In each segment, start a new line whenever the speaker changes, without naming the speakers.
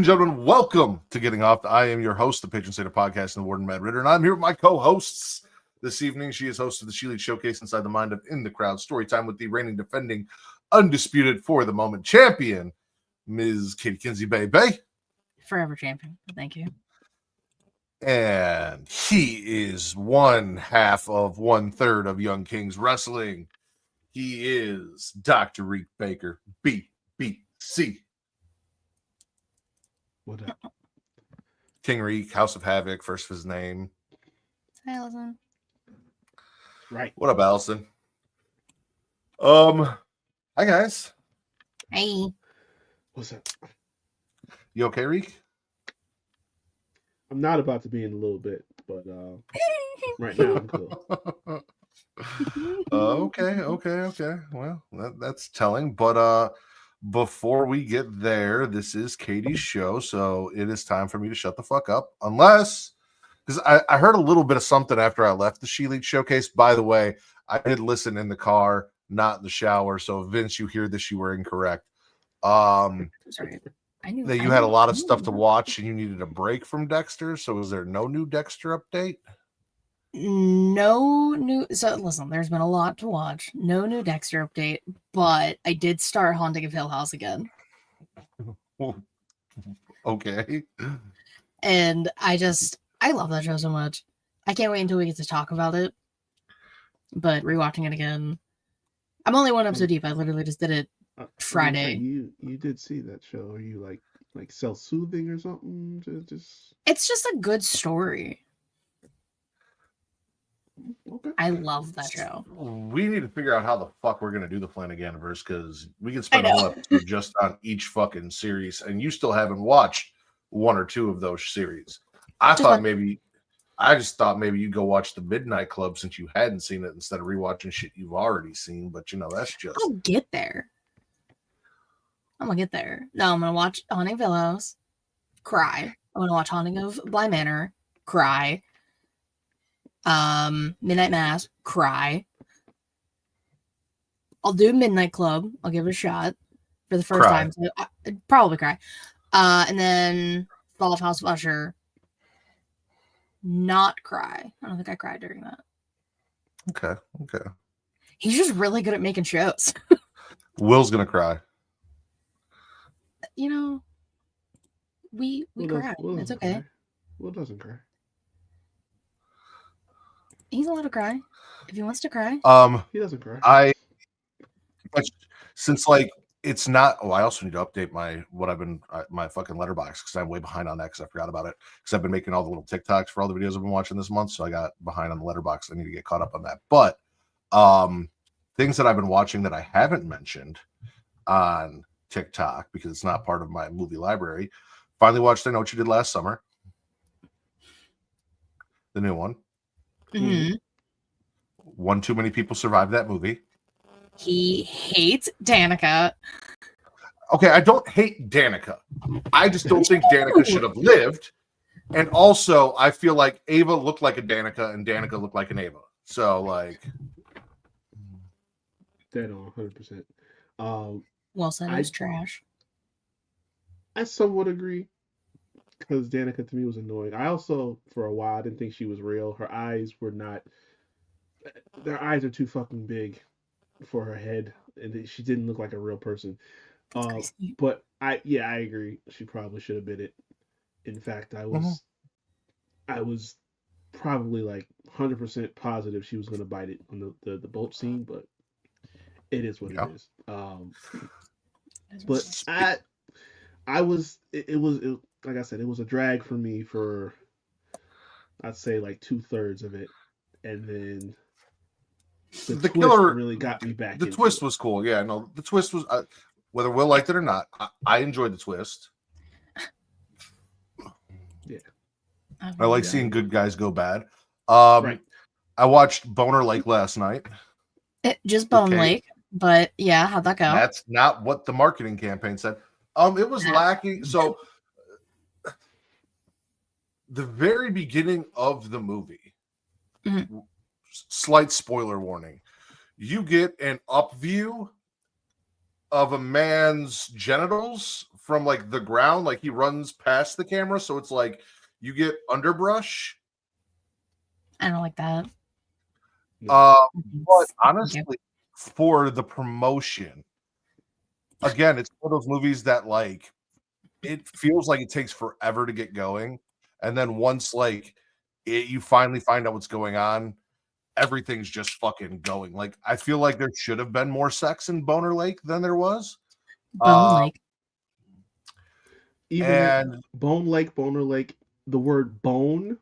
and gentlemen, welcome to Getting Off. I am your host, the Patron Saint of Podcast and the Warden Matt Ritter, and I'm here with my co-hosts this evening. She is host of the She League Showcase Inside the Mind of In the Crowd Storytime with the reigning, defending, undisputed for the moment champion, Ms. Katie Kinsey Bay.
Forever champion. Thank you.
And he is one half of 1/3 of Young Kings Wrestling. He is Dr. Reek Baker, BBC.
What up?
King Reek, House of Havoc, first of his name.
Hi, Allison.
Right.
What up, Allison? Hi guys.
Hey.
What's up?
You okay, Reek?
I'm not about to be in a little bit, but right now I'm cool.
Okay. Well, that's telling. But before we get there, this is Katie's show, so it is time for me to shut the fuck up. Unless, because I heard a little bit of something after I left the She League Showcase. By the way, I did listen in the car, not in the shower. So Vince, you hear this, you were incorrect.
Sorry.
That you had a lot of stuff to watch and you needed a break from Dexter. So is there no new Dexter update?
No new. So listen, there's been a lot to watch. No new Dexter update, but I did start Haunting of Hill House again.
Okay.
And I love that show so much. I can't wait until we get to talk about it. But rewatching it again, I'm only one episode deep. I literally just did it Friday.
You did see that show? Are you like self-soothing or something? Just
It's just a good story.
okay.
I love that show.
We need to figure out how the fuck we're gonna do the Flanaganiverse, because we can spend a whole episode just on each fucking series, and you still haven't watched one or two of those series. I just thought maybe you'd go watch the Midnight Club since you hadn't seen it instead of rewatching shit you've already seen. But you know, that's just
I'll get there. I'm gonna get there. No, I'm gonna watch Haunting of Hill House, cry. I'm gonna watch Haunting of Bly Manor, cry. Midnight Mass, cry. I'll do Midnight Club. I'll give it a shot for the first time. So I'd probably cry. And then Fall of House of Usher, not cry. I don't think I cried during that.
okay.
He's just really good at making shows.
Will's gonna cry.
You know, we cry. It's okay.
Cry. Will doesn't cry.
He's allowed to cry if he wants to cry.
He doesn't cry.
Since like it's not. Oh, I also need to update my fucking letterbox because I'm way behind on that because I forgot about it because I've been making all the little TikToks for all the videos I've been watching this month, so I got behind on the letterbox. I need to get caught up on that. But things that I've been watching that I haven't mentioned on TikTok because it's not part of my movie library. Finally watched I Know What You Did Last Summer, the new one.
Mm-hmm.
One too many people survived that movie.
He hates Danica.
Okay, I don't hate Danica. I just don't think Danica should have lived. And also, I feel like Ava looked like a Danica and Danica looked like an Ava. So, like...
Dead on, 100%.
Wilson is trash.
I somewhat agree. Because Danica to me was annoying. I also, for a while, I didn't think she was real. Her eyes were not... Their eyes are too fucking big for her head. And she didn't look like a real person. But I agree. She probably should have been it. In fact, I was probably like 100% positive she was going to bite it on the boat scene. But it is what it is. But I was... It was like I said, it was a drag for me for, I'd say, like 2/3 of it, and then the twist really got me back.
The twist was cool. Yeah, no, the twist was whether Will liked it or not. I enjoyed the twist.
Yeah,
I like seeing good guys go bad.
Right.
I watched Boner Lake last night.
Just Bone Lake, but yeah, how'd that go?
That's not what the marketing campaign said. It was lacking. So the very beginning of the movie, slight spoiler warning, you get an up view of a man's genitals from like the ground, like he runs past the camera, so it's like you get underbrush.
I don't like that.
But honestly, for the promotion, again, it's one of those movies that like it feels like it takes forever to get going, and then once like you finally find out what's going on, everything's just fucking going. Like I feel like there should have been more sex in Boner Lake than there was.
Bone Lake.
Even
And
Bone Lake, Boner Lake, the word bone.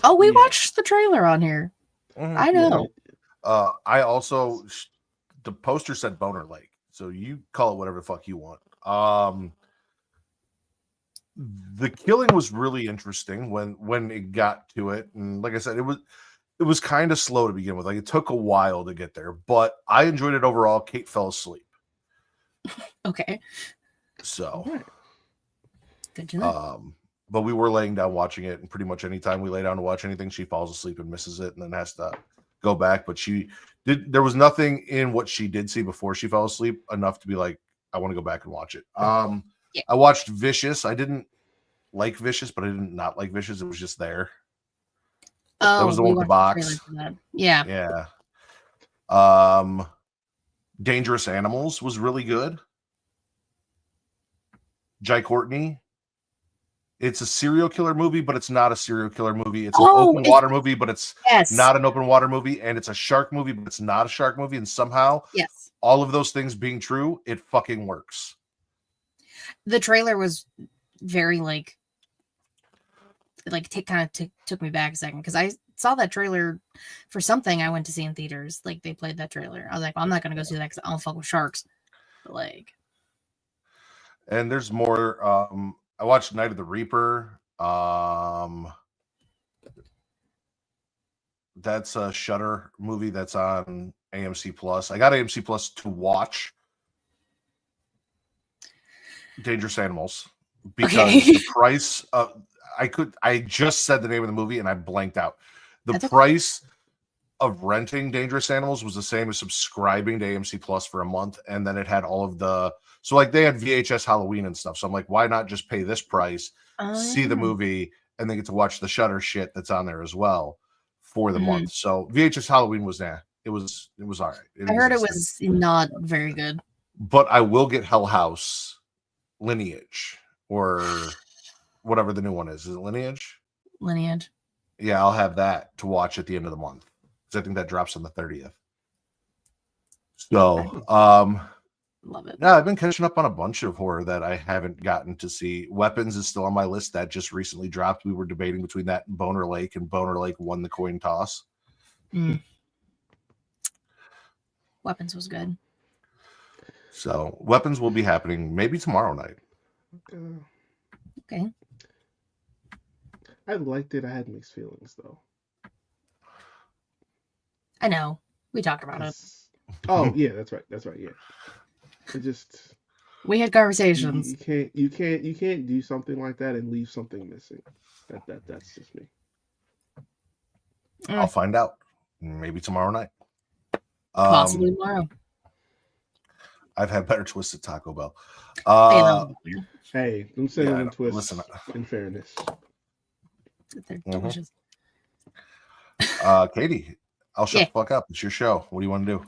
Oh, we
Yeah.
watched the trailer on here. I know.
I also the poster said Boner Lake, so you call it whatever the fuck you want. The killing was really interesting when it got to it, and like I said, it was kind of slow to begin with. Like it took a while to get there, but I enjoyed it overall. Kate fell asleep,
Okay.
so
Good to know.
but we were laying down watching it, and pretty much anytime we lay down to watch anything, she falls asleep and misses it, and then has to go back. But there was nothing in what she did see before she fell asleep enough to be like, I want to go back and watch it.
Yeah.
I watched Vicious. I didn't like Vicious, but I didn't not like Vicious. It was just there. That was the one with the box.
Yeah.
Yeah. Dangerous Animals was really good. Jai Courtney. It's a serial killer movie, but it's not a serial killer movie. It's an open water movie, but it's not an open water movie. And it's a shark movie, but it's not a shark movie. And somehow, all of those things being true, it fucking works.
The trailer was very took me back a second because I saw that trailer for something I went to see in theaters. Like they played that trailer. I was like, well, I'm not gonna go see that because I don't fuck with sharks. But like,
and there's more. I watched Night of the Reaper. That's a Shudder movie that's on AMC Plus. I got AMC Plus to watch Dangerous Animals because the price I just said the name of the movie and I blanked out. The price of renting Dangerous Animals was the same as subscribing to AMC Plus for a month, and then it had all of the they had VHS Halloween and stuff. So I'm like, why not just pay this price, see the movie, and then get to watch the Shudder shit that's on there as well for the month. So VHS Halloween was it was all right.
I heard it was not very good.
But I will get Hell House Lineage or whatever the new one is. Is it Lineage?
Lineage.
Yeah, I'll have that to watch at the end of the month. Because I think that drops on the 30th. So,
love it.
Yeah, I've been catching up on a bunch of horror that I haven't gotten to see. Weapons is still on my list. That just recently dropped. We were debating between that and Boner Lake won the coin toss.
Weapons was good.
So, Weapons will be happening maybe tomorrow night.
Okay.
I liked it. I had mixed feelings though.
I know. We talked about it.
Oh yeah, that's right. Yeah. It just
we had conversations.
You can't do something like that and leave something missing. That's just me.
I'll find out. Maybe tomorrow night.
Possibly tomorrow.
I've had better Twisted Taco Bell.
Hey, I'm saying twists.
Listen,
in fairness,
they're delicious.
Katie, I'll shut the fuck up. It's your show. What do you want to do?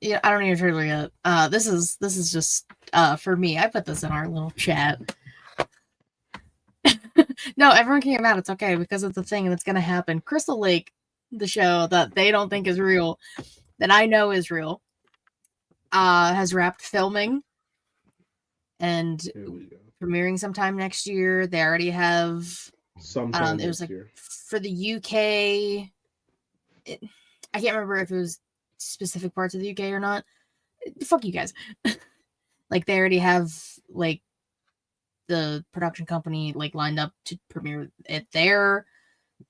Yeah, I don't need a trailer yet. This is just for me. I put this in our little chat. No, everyone can get mad. It's okay because it's a thing and it's gonna happen. Crystal Lake, the show that they don't think is real, that I know is real, has wrapped filming and premiering sometime next year. They already have
sometime
it was
next year.
For the UK. I can't remember if it was specific parts of the UK or not. Fuck you guys. Like they already have like the production company like lined up to premiere it there.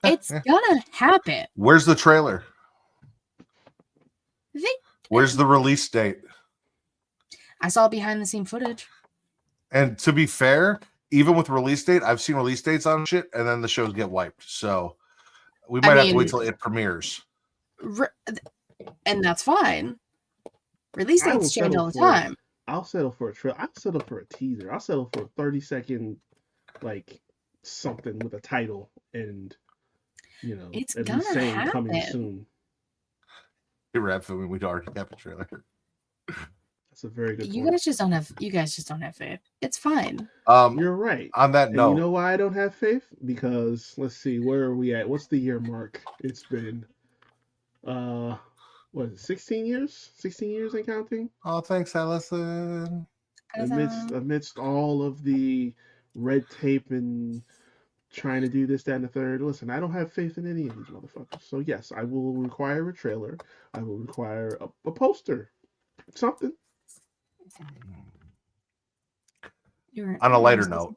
It's gonna happen.
Where's the trailer? Where's the release date?
I saw behind the scene footage.
And to be fair, even with release date, I've seen release dates on shit, and then the shows get wiped. So we might have to wait till it premieres.
And that's fine. Release dates change all the time.
I'll settle for a trailer. I'll settle for a teaser. I'll settle for a 30-second, like, something with a title and,
It's
at
gonna
least saying
happen.
coming soon.
Hey, rap filming, we'd already have a trailer.
That's a very good
You
point.
guys just don't have faith. It's fine.
You're right.
On that
And
note,
you know why I don't have faith? Because let's see, where are we at? What's the year mark? It's been what is it, 16 years? 16 years and counting?
oh, thanks, Allison.
Amidst all of the red tape and trying to do this, that, and the third. Listen, I don't have faith in any of these motherfuckers. So yes, I will require a trailer. I will require a poster. Something.
On a lighter note,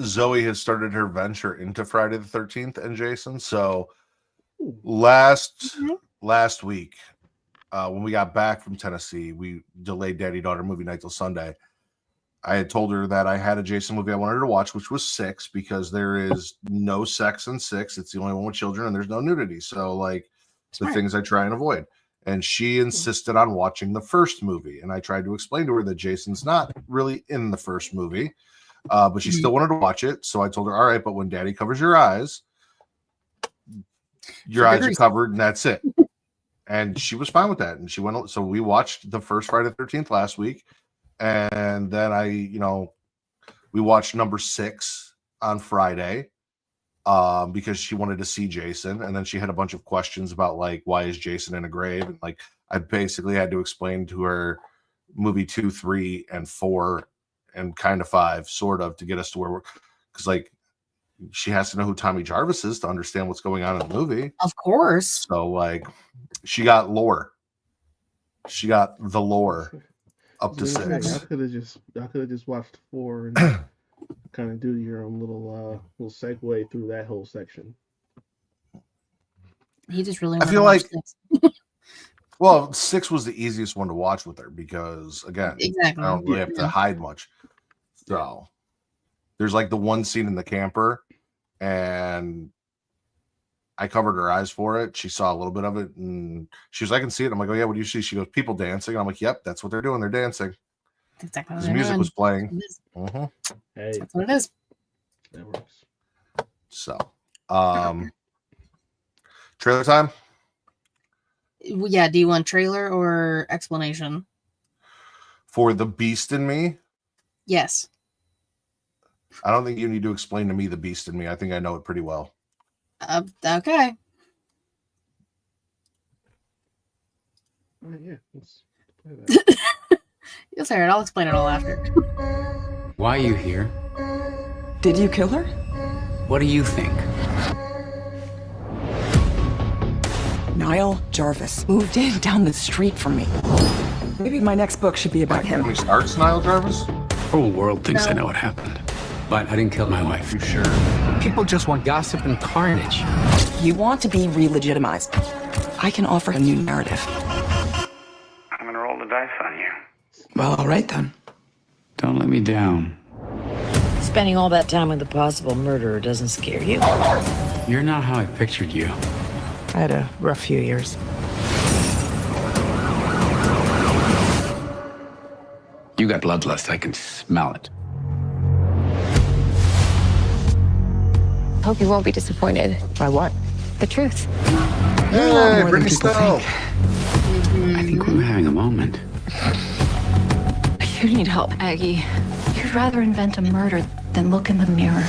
Zoe has started her venture into Friday the 13th and Jason. So last week, when we got back from Tennessee, we delayed Daddy Daughter movie night till Sunday. I had told her that I had a Jason movie I wanted her to watch, which was 6, because there is no sex in 6. It's the only one with children, and there's no nudity. So, like, the things I try and avoid. And she insisted on watching the first movie. And I tried to explain to her that Jason's not really in the first movie, but she still wanted to watch it. So I told her, all right, but when Daddy covers your eyes, your eyes are covered, and that's it. And she was fine with that. And she went, so we watched the first Friday the 13th last week. And then we watched number 6 on Friday because she wanted to see Jason. And then she had a bunch of questions about, like, why is Jason in a grave? And, like, I basically had to explain to her movie 2, 3, and 4 and kind of 5, sort of, to get us to where we're, because, like, she has to know who Tommy Jarvis is to understand what's going on in the movie.
Of course.
So, like, she got lore. She got the lore up to 6.
Y'all could have just watched 4 and kind of do your own little segue through that whole section.
He just really.
I feel like. Well, 6 was the easiest one to watch with her because, again,
exactly.
I don't really have to hide much. So there's, like, the one scene in the camper, and I covered her eyes for it. She saw a little bit of it, and she was, I can see it. I'm like, oh, yeah, what do you see? She goes, people dancing. And I'm like, yep, that's what they're doing. They're dancing.
Exactly.
Because music was playing.
Hey,
that's what it is.
That works.
So, trailer time?
Yeah, do you want trailer or explanation?
For The Beast in Me?
Yes.
I don't think you need to explain to me The Beast in Me. I think I know it pretty well.
Okay.
Yeah, let's play that.
You'll say it. I'll explain it all after.
Why are you here?
Did you kill her?
What do you think?
Niall Jarvis moved in down the street from me. Maybe my next book should be about him.
He starts Niall Jarvis?
The whole world thinks I know what happened. But I didn't kill my wife.
You sure?
People just want gossip and carnage.
You want to be re-legitimized. I can offer a new narrative.
I'm gonna roll the dice on you.
Well, all right then.
Don't let me down.
Spending all that time with a possible murderer doesn't scare you.
You're not how I pictured you.
I had a rough few years.
You got bloodlust. I can smell it.
Hope you won't be disappointed.
By what?
The truth.
Hey,
more than
Brittany
people
Snow.
think.
I think we're having a moment.
You need help, Aggie. You'd rather invent a murder than look in the mirror.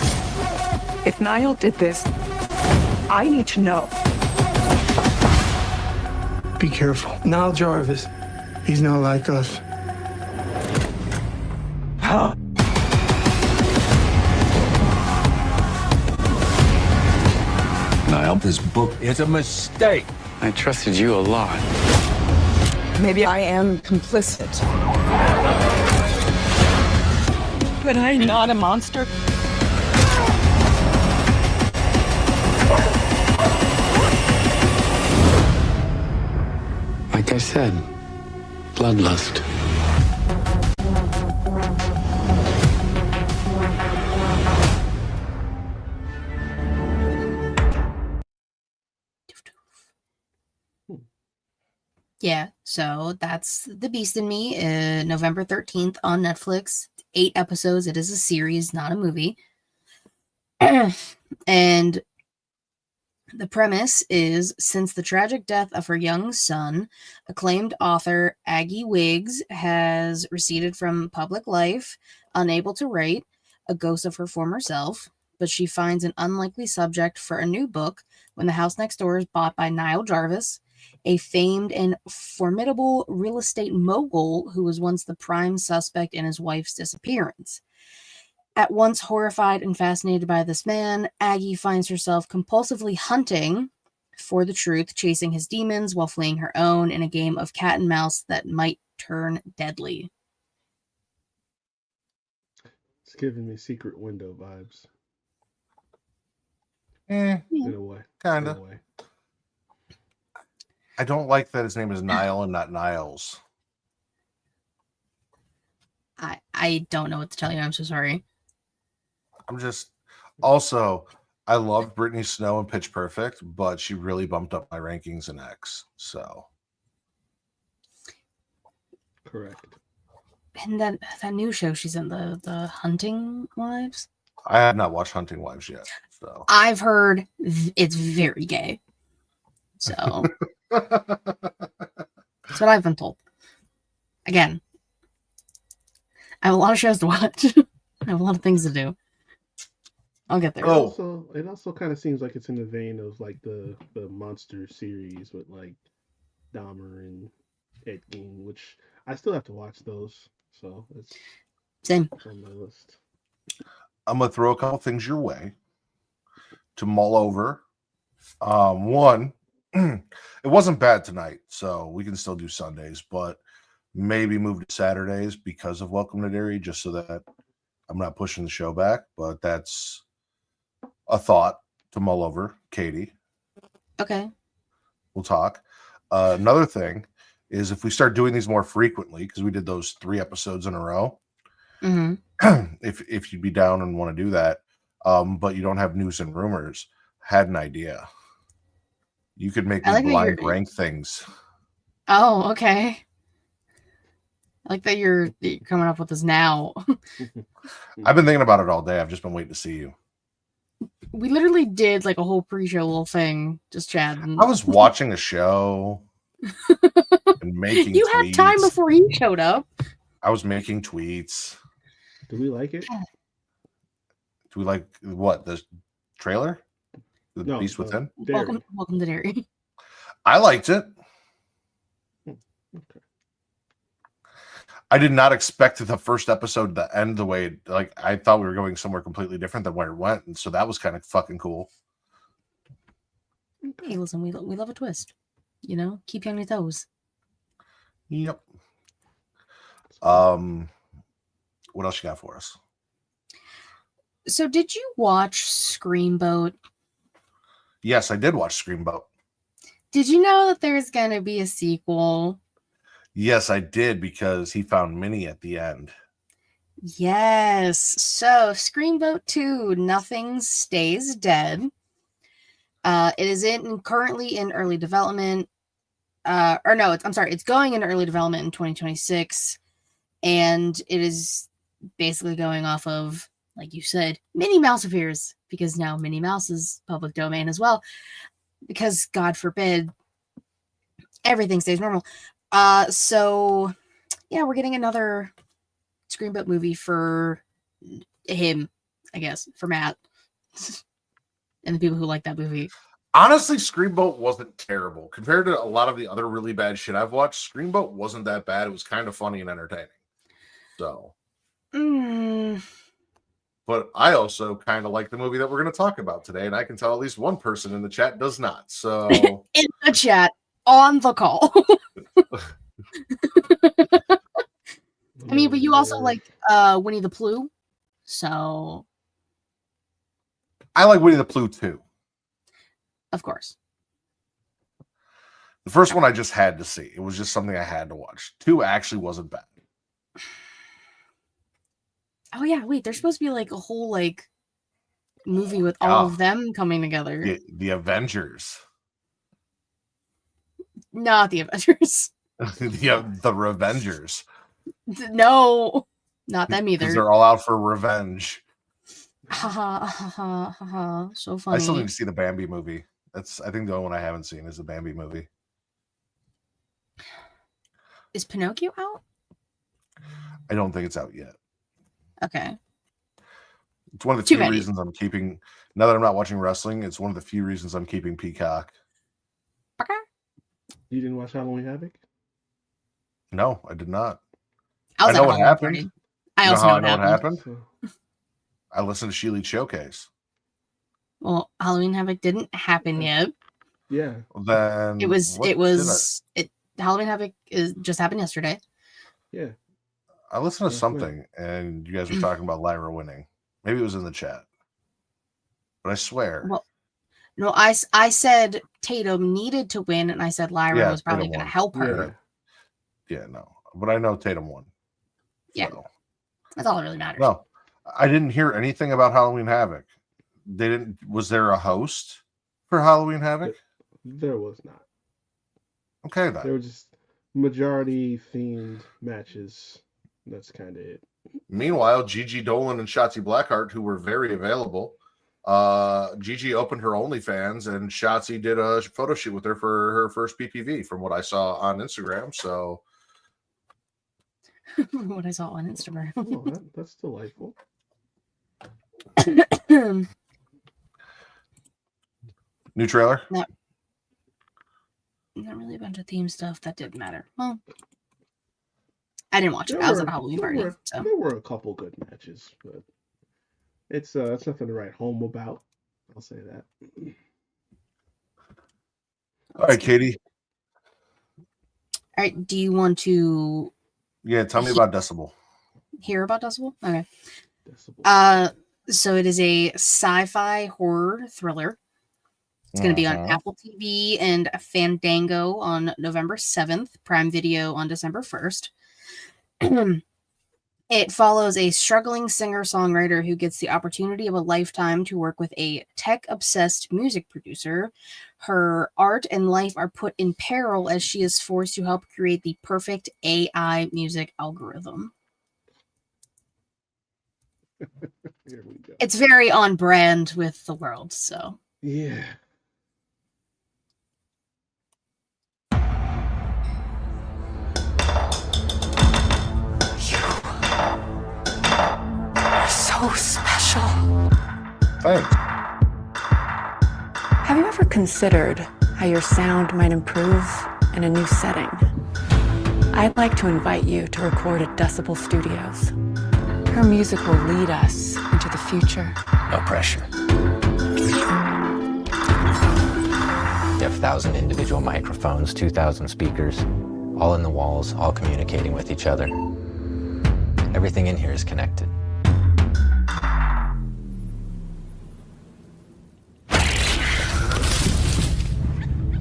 If Niall did this, I need to know.
Be careful. Niall Jarvis, he's not like us.
Huh?
Niall, this book is a mistake.
I trusted you a lot.
Maybe I am complicit. But I'm not a monster.
Like I said, bloodlust.
Yeah, so that's The Beast in Me, November 13th on Netflix. 8 episodes. It is a series, not a movie. And the premise is, since the tragic death of her young son, acclaimed author Aggie Wiggs has receded from public life, unable to write, a ghost of her former self, but she finds an unlikely subject for a new book when the house next door is bought by Niall Jarvis, a famed and formidable real estate mogul who was once the prime suspect in his wife's disappearance. At once horrified and fascinated by this man, Aggie finds herself compulsively hunting for the truth, chasing his demons while fleeing her own in a game of cat and mouse that might turn deadly.
It's giving me Secret Window vibes.
In
a way.
Kind
In
of.
a way.
I don't like that his name is Niall and not Niles.
I don't know what to tell you. I'm so sorry.
I'm just also I loved Brittany Snow in Pitch Perfect, but she really bumped up my rankings in X. So
Correct.
And that new show she's in, the Hunting Wives.
I have not watched Hunting Wives yet. So
I've heard it's very gay. So that's what I've been told. Again, I have a lot of shows to watch. I have a lot of things to do. I'll get there.
It also kind of seems like it's in the vein of like the monster series with like Dahmer and Ed Gein, which I still have to watch those. So it's
Same
on my list.
I'm gonna throw a couple things your way to mull over. One, it wasn't bad tonight, so we can still do Sundays, but maybe move to Saturdays because of Welcome to Derry, just so that I'm not pushing the show back. But that's a thought to mull over, Katie.
Okay.
We'll talk. Another thing is if we start doing these more frequently, because we did those 3 episodes in a row.
Mm-hmm.
If you'd be down and want to do that, but you don't have news and rumors, had an idea. You could make me blind rank things.
Oh, okay. I like that you're coming up with this now.
I've been thinking about it all day. I've just been waiting to see you.
We literally did like a whole pre-show little thing, just chatting.
I was watching a show and making
You
tweets.
had time before he showed up.
I was making tweets.
Do we like it?
Do we like what? The trailer? The Beast Within?
Welcome to Derry.
I liked it.
Okay.
I did not expect the first episode to end the way I thought we were going somewhere completely different than where it went, and so that was kind of fucking cool.
Hey, listen, we love a twist. You know, keep you on your toes.
Yep. What else you got for us?
So, did you watch Screamboat?
Yes, I did watch Screamboat.
Did you know that there's gonna be a sequel?
Yes, I did, because he found Minnie at the end.
Yes. So, Screamboat 2, Nothing Stays Dead. It is currently in early development. It's going into early development in 2026. And it is basically going off of, like you said, Minnie Mouse appears, because now Minnie Mouse is public domain as well. Because, God forbid, everything stays normal. So, yeah, we're getting another Screamboat movie for him, I guess, for Matt. And the people who like that movie.
Honestly, Screamboat wasn't terrible. Compared to a lot of the other really bad shit I've watched, Screamboat wasn't that bad. It was kind of funny and entertaining. So. But I also kind of like the movie that we're going to talk about today, and I can tell at least one person in the chat does not. So.
In the chat, on the call. I mean, but you also like Winnie the Pooh, so.
I like Winnie the Pooh too.
Of course.
The first one I just had to see. It was just something I had to watch. 2 actually wasn't bad.
Oh yeah, wait, there's supposed to be like a whole like movie with all of them coming together.
The Avengers.
Not the Avengers.
The Revengers.
No, not them either.
Because they're all out for revenge.
Ha ha ha ha ha ha. So funny.
I still need to see the Bambi movie. That's I think the only one I haven't seen is the Bambi movie.
Is Pinocchio out?
I don't think it's out yet.
Okay.
It's one of the few reasons I'm keeping. Now that I'm not watching wrestling, it's one of the few reasons I'm keeping Peacock.
You didn't watch Halloween Havoc?
No, I did not.
I
know what happened.
Party. I also know what
happened. I listened to Sheely Showcase.
Well, Halloween Havoc didn't happen yet.
Yeah.
Then
Halloween Havoc just happened yesterday.
Yeah.
I listened to something, and you guys were talking about Lyra winning. Maybe it was in the chat, but I swear.
Well, no, I said Tatum needed to win, and I said Lyra was probably going to help her.
Yeah, no, but I know Tatum won.
Yeah, so. That's all that really matters.
No, I didn't hear anything about Halloween Havoc. They didn't. Was there a host for Halloween Havoc?
There was not.
Okay, then.
There were just majority themed matches. That's kind of it.
Meanwhile, Gigi Dolan and Shotzi Blackheart, who were very available, Gigi opened her OnlyFans, and Shotzi did a photo shoot with her for her first PPV, from what I saw on Instagram. So,
what I saw on Instagram.
Oh, that's delightful.
New trailer?
Not really a bunch of theme stuff that didn't matter. Well, I didn't watch it. I was at a Halloween party.
There were a couple good matches, but it's nothing to write home about. I'll say that.
All right, Katie.
All right. Do you want to?
Yeah, tell me about Decibel.
Hear about Decibel? Okay.
Decibel.
So it is a sci-fi horror thriller. It's going to be on Apple TV and Fandango on November 7th, Prime Video on December 1st. It follows a struggling singer-songwriter who gets the opportunity of a lifetime to work with a tech-obsessed music producer. Her art and life are put in peril as she is forced to help create the perfect AI music algorithm.
Here we go.
It's very on brand with the world, so.
Yeah.
So special.
Thanks.
Have you ever considered how your sound might improve in a new setting? I'd like to invite you to record at Decibel Studios. Her music will lead us into the future.
No pressure. You have 1,000 individual microphones, 2,000 speakers, all in the walls, all communicating with each other. Everything in here is connected.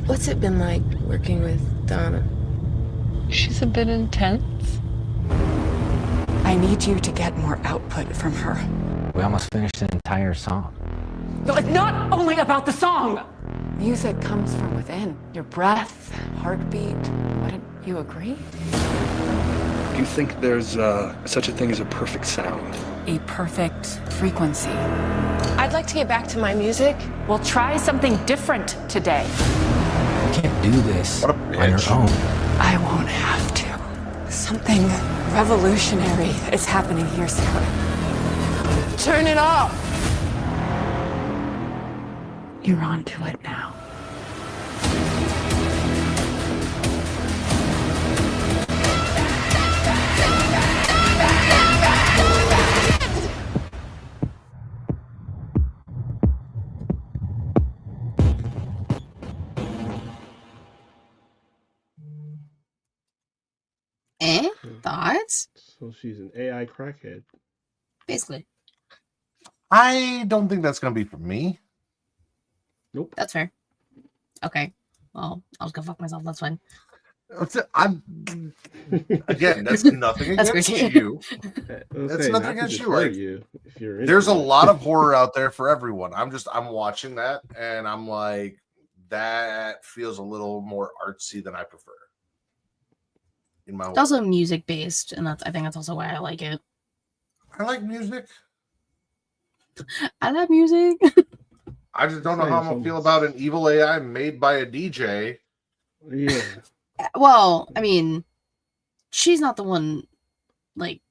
What's it been like working with Donna?
She's a bit intense.
I need you to get more output from her.
We almost finished an entire song.
No, it's not only about the song! Music comes from within. Your breath, heartbeat. Wouldn't you agree?
Do you think there's such a thing as a perfect sound?
A perfect frequency.
I'd like to get back to my music.
We'll try something different today.
You can't do this on your own.
I won't have to. Something revolutionary is happening here, Sarah.
Turn it off.
You're onto it now.
Thoughts?
So she's an AI crackhead.
Basically.
I don't think that's going to be for me.
Nope.
That's fair. Okay. Well, I'll just go fuck myself. That's fine.
Again, that's nothing
That's
against
crazy.
you. That's nothing against you. Like,
if you're
there's a lot of horror out there for everyone. I'm watching that, and I'm like, that feels a little more artsy than I prefer. in my
It's also music based, and I think that's also why I like it.
I like music.
I love music.
I just don't know how I'm gonna feel about an evil AI made by a DJ.
Yeah.
Well, I mean, she's not the one. Like,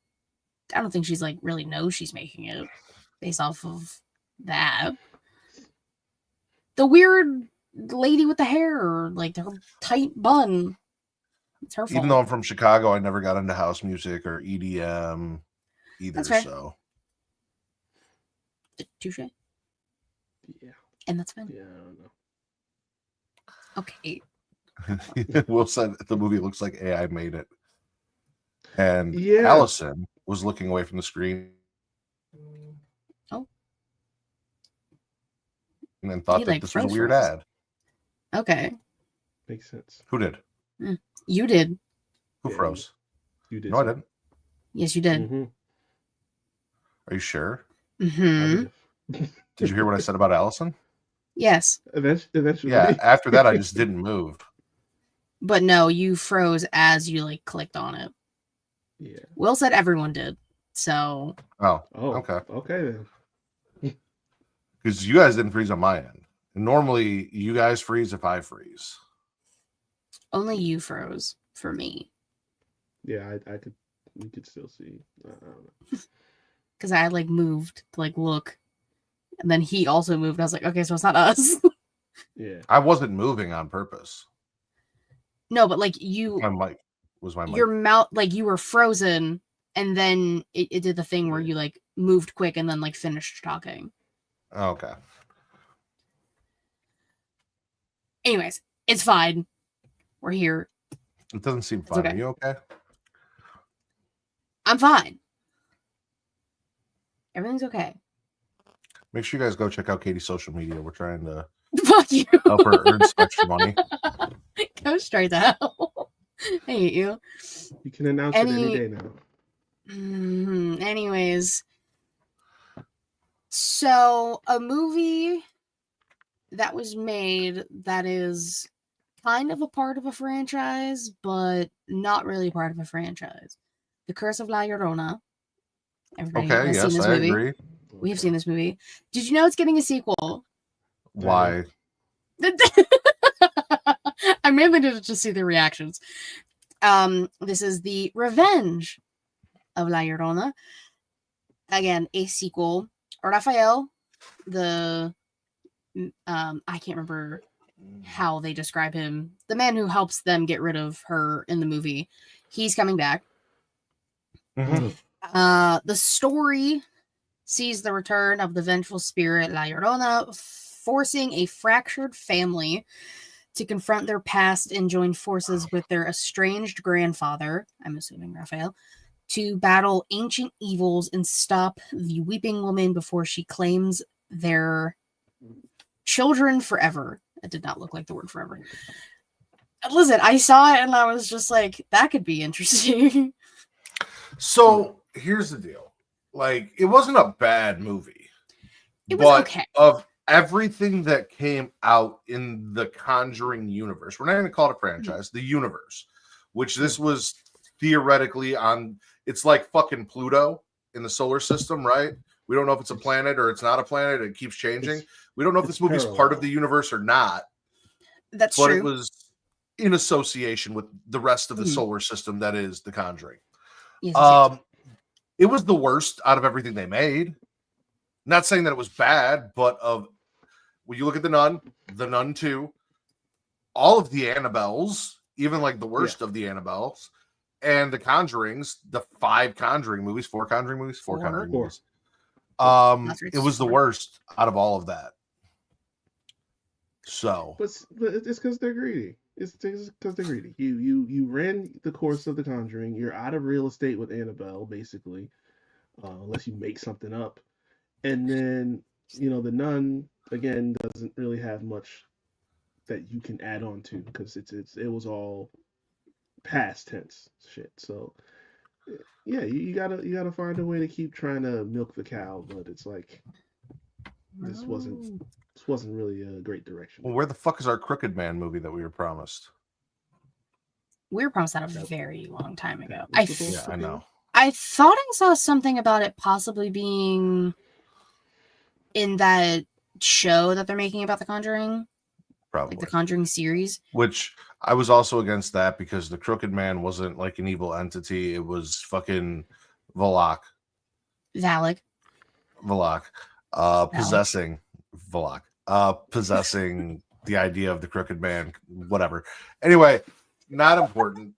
I don't think she's like really knows she's making it based off of that. The weird lady with the hair, or like her tight bun. It's her fault.
Even though I'm from Chicago, I never got into house music or EDM either.
That's fair.
So,
touche.
Yeah.
And that's fine.
Yeah, I don't know.
Okay.
Will said the movie looks like AI made it. And
Yeah.
Allison was looking away from the screen.
Oh.
And then thought that this was a weird ad.
Okay.
Makes sense.
Who did?
You did.
Who froze?
You did.
No, I didn't.
Yes, you did.
Mm-hmm.
Are you sure?
Mm-hmm.
Did you hear what I said about Allison?
Yes.
Eventually.
Yeah, after that, I just didn't move.
But no, you froze as you like clicked on it.
Yeah.
Will said everyone did. So.
Oh, okay.
Okay then.
Because you guys didn't freeze on my end. And normally, you guys freeze if I freeze.
Only you froze for me.
Yeah, we could still see. I don't know.
Because I like moved to like look. And then he also moved. I was like, okay, so it's not us.
Yeah.
I wasn't moving on purpose.
No, but like you.
My mic was my mic.
Your mouth, like you were frozen. And then it did the thing where you like moved quick and then like finished talking.
Okay.
Anyways, it's fine. We're here.
It doesn't seem fun.
Okay.
Are you okay?
I'm fine. Everything's okay.
Make sure you guys go check out Katie's social media. We're trying to
Fuck you.
help her earn some extra money.
Go straight to hell. I hate you.
You can announce it any day now.
Anyways. So, a movie that was made that is kind of a part of a franchise, but not really part of a franchise. The Curse of La Llorona. Everybody has seen this movie.
Agree.
We have seen this movie. Did you know it's getting a sequel?
Why?
I mainly did it to see the reactions. This is the Revenge of La Llorona. Again, a sequel. Raphael, I can't remember how they describe him. The man who helps them get rid of her in the movie. He's coming back.
Mm-hmm.
The story sees the return of the vengeful spirit La Llorona, forcing a fractured family to confront their past and join forces with their estranged grandfather, I'm assuming Raphael, to battle ancient evils and stop the weeping woman before she claims their children forever. It did not look like the word forever. Listen, I saw it and I was just like, that could be interesting.
So here's the deal. Like, it wasn't a bad movie.
It was okay.
Of everything that came out in the Conjuring universe, we're not going to call it a franchise, the universe, which this was theoretically on, it's like fucking Pluto in the solar system, right? We don't know if it's a planet or it's not a planet. It keeps changing. We don't know if this movie's part of the universe or not.
That's true.
But it was in association with the rest of the solar system that is the Conjuring.
Yes.
It was the worst out of everything they made. Not saying that it was bad, but when you look at the Nun 2, all of the Annabelles, even like the worst of the Annabelles, and the Conjurings, the 4 Conjuring movies. It was the worst out of all of that. So,
but it's because they're greedy. It's because they're greedy. You ran the course of the Conjuring. You're out of real estate with Annabelle, basically, unless you make something up. And then the Nun again doesn't really have much that you can add on to because it was all past tense shit. So yeah, you gotta find a way to keep trying to milk the cow, but it's like this wasn't really a great direction.
Well, where the fuck is our Crooked Man movie that we were promised?
We were promised that a very long time ago.
Yeah, I know.
I thought I saw something about it possibly being in that show that they're making about The Conjuring.
Probably.
Like the Conjuring series.
Which I was also against that because the Crooked Man wasn't like an evil entity. It was fucking Valak. Possessing Valak. Possessing the idea of the Crooked Man. Whatever. Anyway, not important.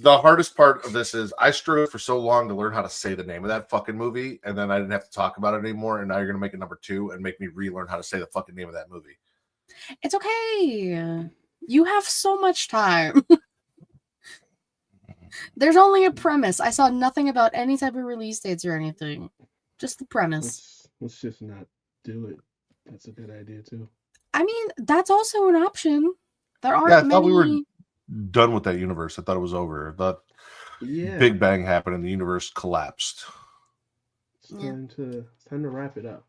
The hardest part of this is I struggled for so long to learn how to say the name of that fucking movie, and then I didn't have to talk about it anymore, and now you're going to make it number 2 and make me relearn how to say the fucking name of that movie.
It's okay. You have so much time. There's only a premise. I saw nothing about any type of release dates or anything. Just the premise.
Let's just not do it. That's a good idea, too.
I mean, that's also an option. There aren't many...
we were done with that universe. I thought it was over. I thought Big Bang happened and the universe collapsed.
It's time to wrap it up.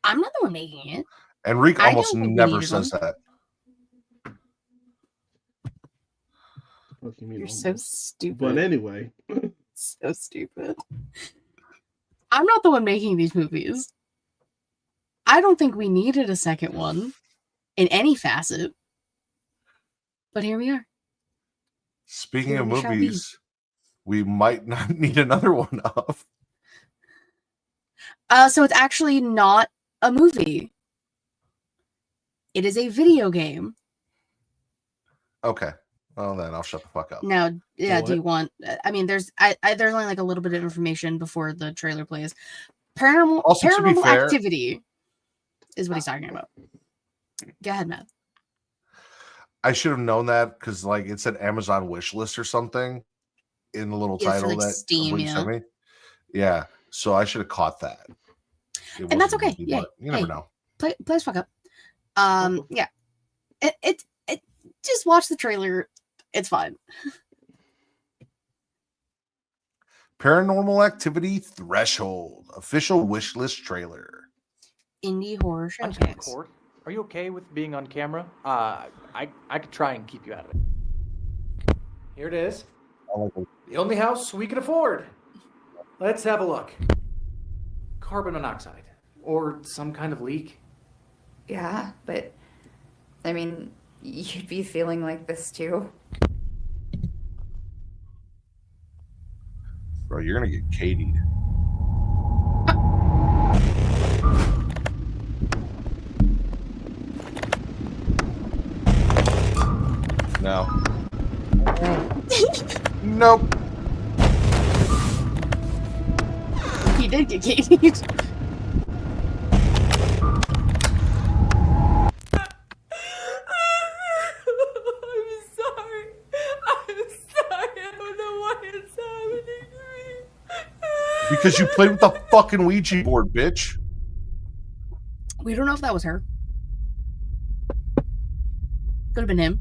I'm not the one making it.
Enrique almost never says that.
You're so stupid.
But anyway.
So stupid. I'm not the one making these movies. I don't think we needed a second one in any facet. But here we are.
Speaking of movies, we might not need another one of.
So it's actually not a movie. It is a video game.
Okay. Well, then I'll shut the fuck up.
Now, yeah, do you want... I mean, there's there's only like a little bit of information before the trailer plays. Paranormal Activity is what he's talking about. Go ahead, Matt.
I should have known that because like it said Amazon wish list or something in the little title
like
that
Steam,
sent me. Yeah, so I should have caught that.
And that's okay. Yeah,
you never know.
Play as fuck up. Yeah, it just watch the trailer. It's fine.
Paranormal Activity Threshold official wish list trailer.
Indie horror showcase.
Are you okay with being on camera? I could try and keep you out of it. Here it is. The only house we can afford. Let's have a look. Carbon monoxide. Or some kind of leak.
Yeah, but I mean, you'd be feeling like this too.
Bro, you're gonna get Katie'd. No. Nope.
He did get Katie.
Because you played with the fucking Ouija board, bitch.
We don't know if that was her. Could have been him.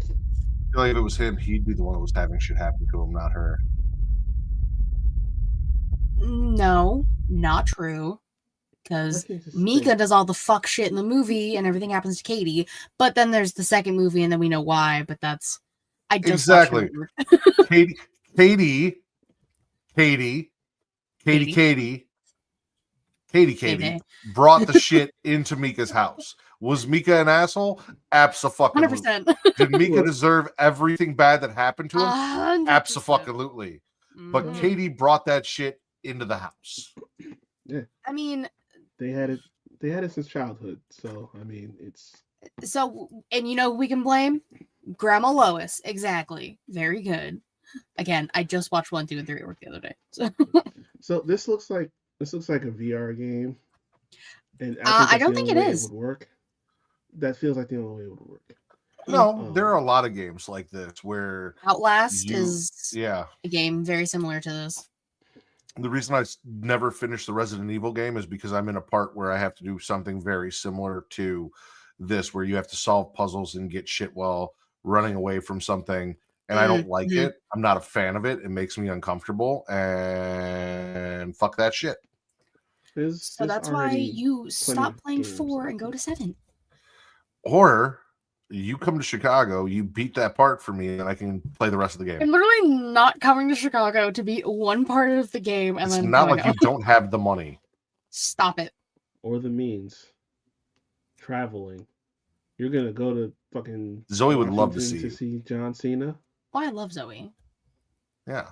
I feel like if it was him, he'd be the one that was having shit happen to him, not her.
No, not true. Because Mika does all the fuck shit in the movie and everything happens to Katie. But then there's the second movie and then we know why. But that's... I just
exactly. Katie brought the shit into Mika's house. Was Mika an asshole? Abso-fucking-lutely.
100%.
Did Mika deserve everything bad that happened to him?
100%.
Abso-fucking-lutely. But Katie brought that shit into the house.
Yeah.
I mean,
they had it since childhood. So I mean, it's
and you know who we can blame? Grandma Lois. Exactly. Very good. Again, I just watched 1, 2, and 3 at work the other day.
So this looks like a VR game, and
I don't think it is.
Would work. That feels like the only way it would work.
No, there are a lot of games like this where
Outlast is
a
game very similar to this.
The reason I never finished the Resident Evil game is because I'm in a part where I have to do something very similar to this, where you have to solve puzzles and get shit while running away from something. And I don't like it. I'm not a fan of it. It makes me uncomfortable. And fuck that shit.
So that's why you stop playing 4 and go to 7.
Or you come to Chicago, you beat that part for me, and I can play the rest of the game.
I'm literally not coming to Chicago to beat one part of the game and
It's
then
not like you don't have the money.
Stop it.
Or the means. Traveling. You're gonna go to fucking
Zoe would love to
Washington
see you.
John Cena.
Oh, I love Zoe.
Yeah.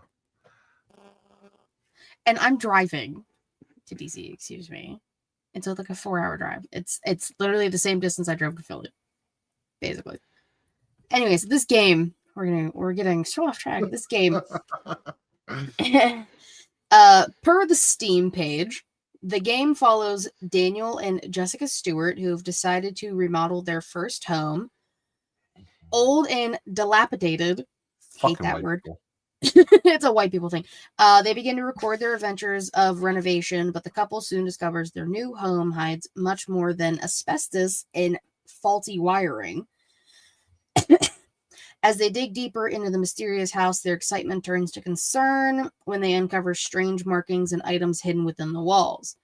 And I'm driving to DC, excuse me. It's like a 4-hour drive. It's literally the same distance I drove to Philly. Basically. Anyways, this game, we're getting so off track. This game per the Steam page, the game follows Daniel and Jessica Stewart, who have decided to remodel their first home. Old and dilapidated. Hate that word. It's a white people thing. They begin to record their adventures of renovation, but the couple soon discovers their new home hides much more than asbestos and faulty wiring. As they dig deeper into the mysterious house, their excitement turns to concern when they uncover strange markings and items hidden within the walls.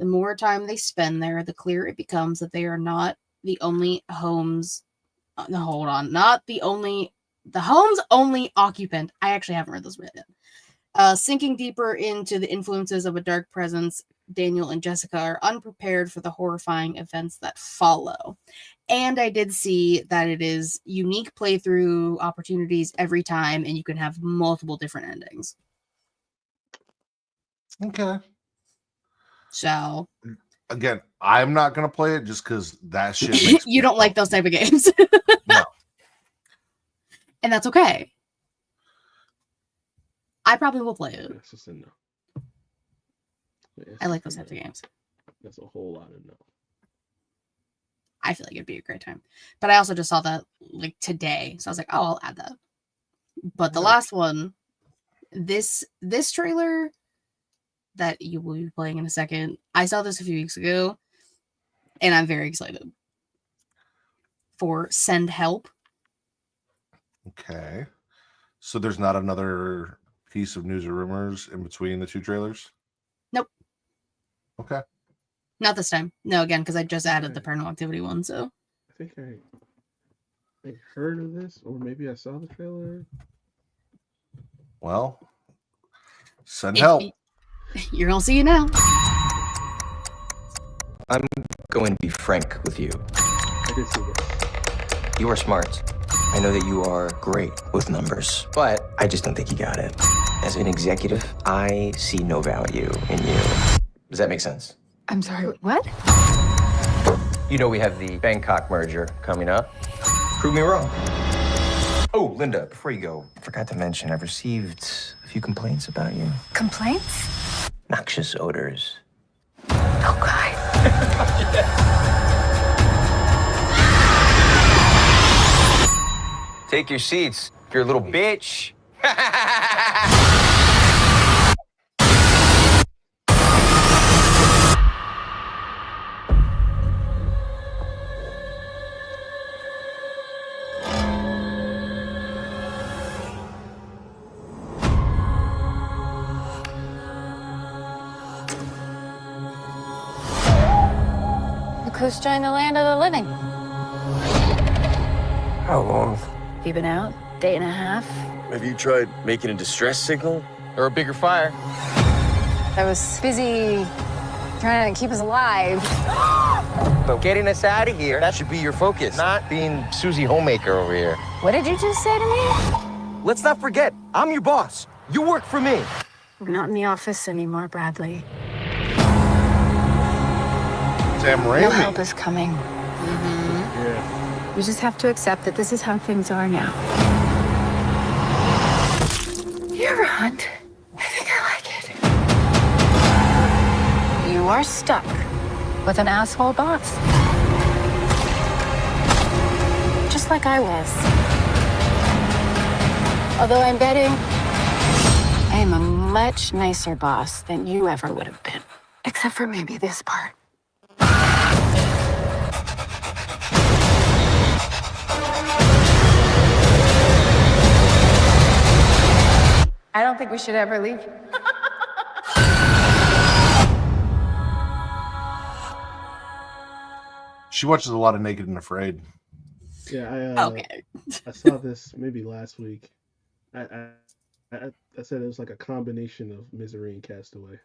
The more time they spend there, the clearer it becomes that they are not the only homes. The home's only occupant. I actually haven't read this yet. Sinking deeper into the influences of a dark presence, Daniel and Jessica are unprepared for the horrifying events that follow. And I did see that it is unique playthrough opportunities every time, and you can have multiple different endings.
Okay.
So
again, I'm not gonna play it just because that shit makes
you don't like those type of games.
No.
And that's okay. I probably will play it.
That's just a no.
I like those types of games.
That's a whole lot of no.
I feel like it'd be a great time. But I also just saw that like today. So I was like, oh, I'll add that. But the last one, this trailer that you will be playing in a second, I saw this a few weeks ago, and I'm very excited for Send Help.
Okay. So there's not another piece of news or rumors in between the two trailers?
Nope.
Okay.
Not this time. No, again, because I just added the Paranormal Activity one, so.
I think I heard of this, or maybe I saw the trailer.
Well, Send Help.
You're going to see it now.
I'm going to be frank with you.
I did see this.
You are smart. I know that you are great with numbers, but I just don't think you got it. As an executive, I see no value in you. Does that make sense?
I'm sorry, what?
You know we have the Bangkok merger coming up. Prove me wrong. Oh, Linda, before you go, I forgot to mention I've received a few complaints about you.
Complaints?
Noxious odors.
Oh, God.
Take your seats, you're a little bitch.
Look who's joined the land of the living.
How long?
You been out? Day and a half?
Have you tried making a distress signal?
Or a bigger fire?
I was busy trying to keep us alive.
But getting us out of here, that should be your focus, not being Susie Homemaker over here.
What did you just say to me?
Let's not forget, I'm your boss. You work for me.
We're not in the office anymore, Bradley.
Sam
No
Raimi.
help is coming. You just have to accept that this is how things are now. You're a hunt. I think I like it. You are stuck with an asshole boss. Just like I was. Although I'm betting I am a much nicer boss than you ever would have been. Except for maybe this part. I don't think we should ever leave.
She watches a lot of Naked and Afraid.
Yeah,
Okay.
I saw this maybe last week. I said it was like a combination of Misery and Castaway.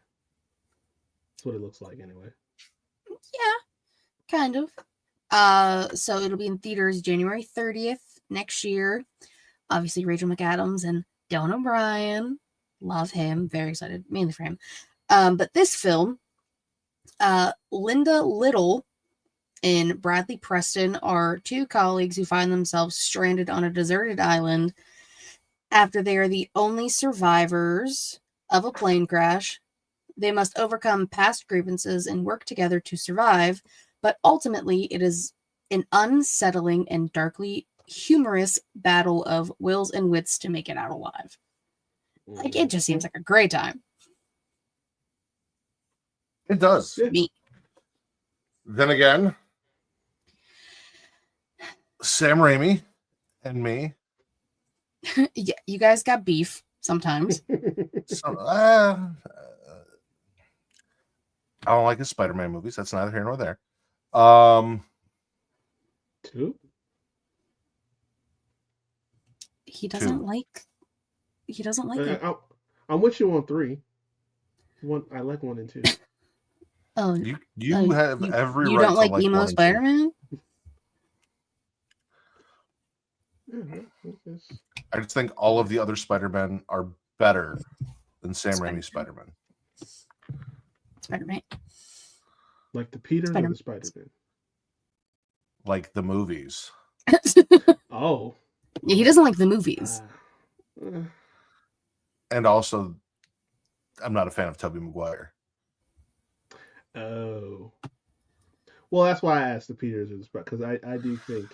That's what it looks like, anyway.
Yeah, kind of. So it'll be in theaters January 30th next year. Obviously, Rachel McAdams and Dylan O'Brien. Love him. Very excited, mainly for him. But this film, Linda Little and Bradley Preston are two colleagues who find themselves stranded on a deserted island after they are the only survivors of a plane crash. They must overcome past grievances and work together to survive, but ultimately it is an unsettling and darkly humorous battle of wills and wits to make it out alive. Like, it just seems like a great time.
It does.
Me.
Then again, Sam Raimi and me.
Yeah, you guys got beef sometimes.
I don't like his Spider-Man movies. That's neither here nor there.
Two?
He doesn't like it.
I'm with you on 3. I like 1 and 2.
Oh,
you have every
you
right
don't
to
like
like
emo
1 and 2.
Spider-Man?
I just think all of the other Spider-Men are better than Sam Raimi's Spider-Man.
Spider-Man.
Like the Peters or the Spider-Man?
Like the movies.
Oh.
Yeah, he doesn't like the movies.
And also, I'm not a fan of Tobey Maguire.
Oh. Well, that's why I asked the Peters or the Spider, because I do think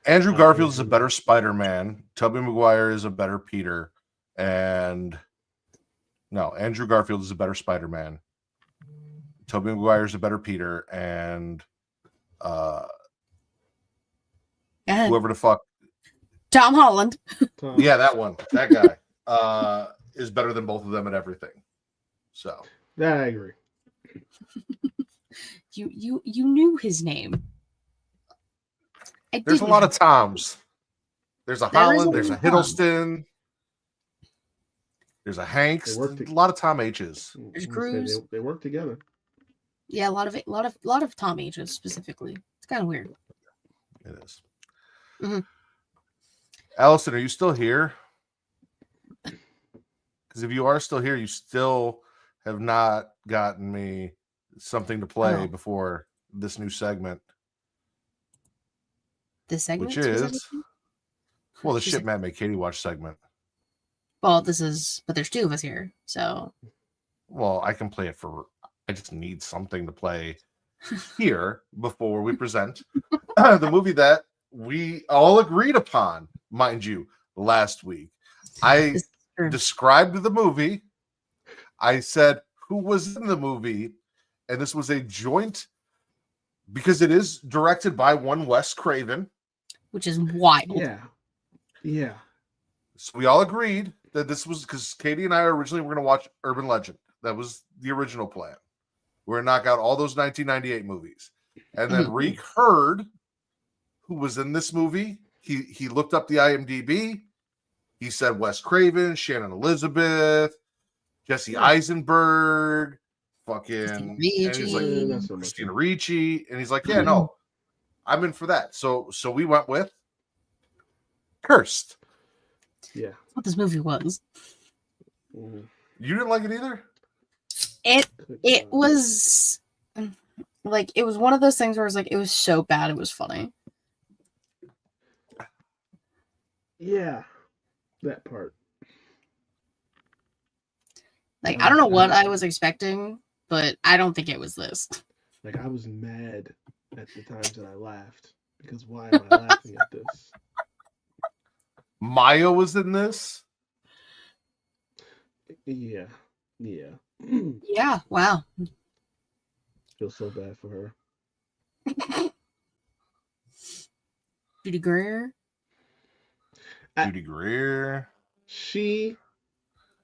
Andrew Garfield is a better Spider-Man. Tobey Maguire is a better Peter. And no, Andrew Garfield is a better Spider-Man. Tobey Maguire is a better Peter. And whoever the fuck.
Tom Holland.
Yeah, that one. That guy is better than both of them at everything. So
that I agree.
You knew his name.
There's a lot of Toms. There's a Holland. There's a Hiddleston. There's a Hanks. A lot of Tom H's.
There's Cruise.
They work together.
Yeah, a lot of Tom H's specifically. It's kind of weird.
It is.
Mm-hmm.
Allison, are you still here? Because if you are still here, you still have not gotten me something to play before this new segment.
This segment?
Which is, well, the Shit Matt Make Katie Watch segment.
Well, but there's 2 of us here, so.
Well, I can play it I just need something to play here before we present the movie that we all agreed upon, mind you, last week. I described the movie. I said who was in the movie, and this was a joint because it is directed by one Wes Craven,
which is wild.
Yeah.
So we all agreed that this was because Katie and I originally were going to watch Urban Legend. That was the original plan. We're going to knock out all those 1998 movies, and then Reek heard who was in this movie. He looked up the IMDb. He said Wes Craven, Shannon Elizabeth, Jesse Eisenberg, fucking Christina Ricci, and he's like, yeah, no, I'm in for that. So we went with Cursed.
Yeah,
that's what this movie was.
You didn't like it either?
It was like, it was one of those things where it was like, it was so bad it was funny.
Yeah, that part.
Like, I don't know what I was expecting, but I don't think it was this.
Like, I was mad at the times that I laughed, because why am I laughing at this?
Maya was in this?
Yeah.
Yeah, wow.
Feel so bad for her.
Judy Greer.
She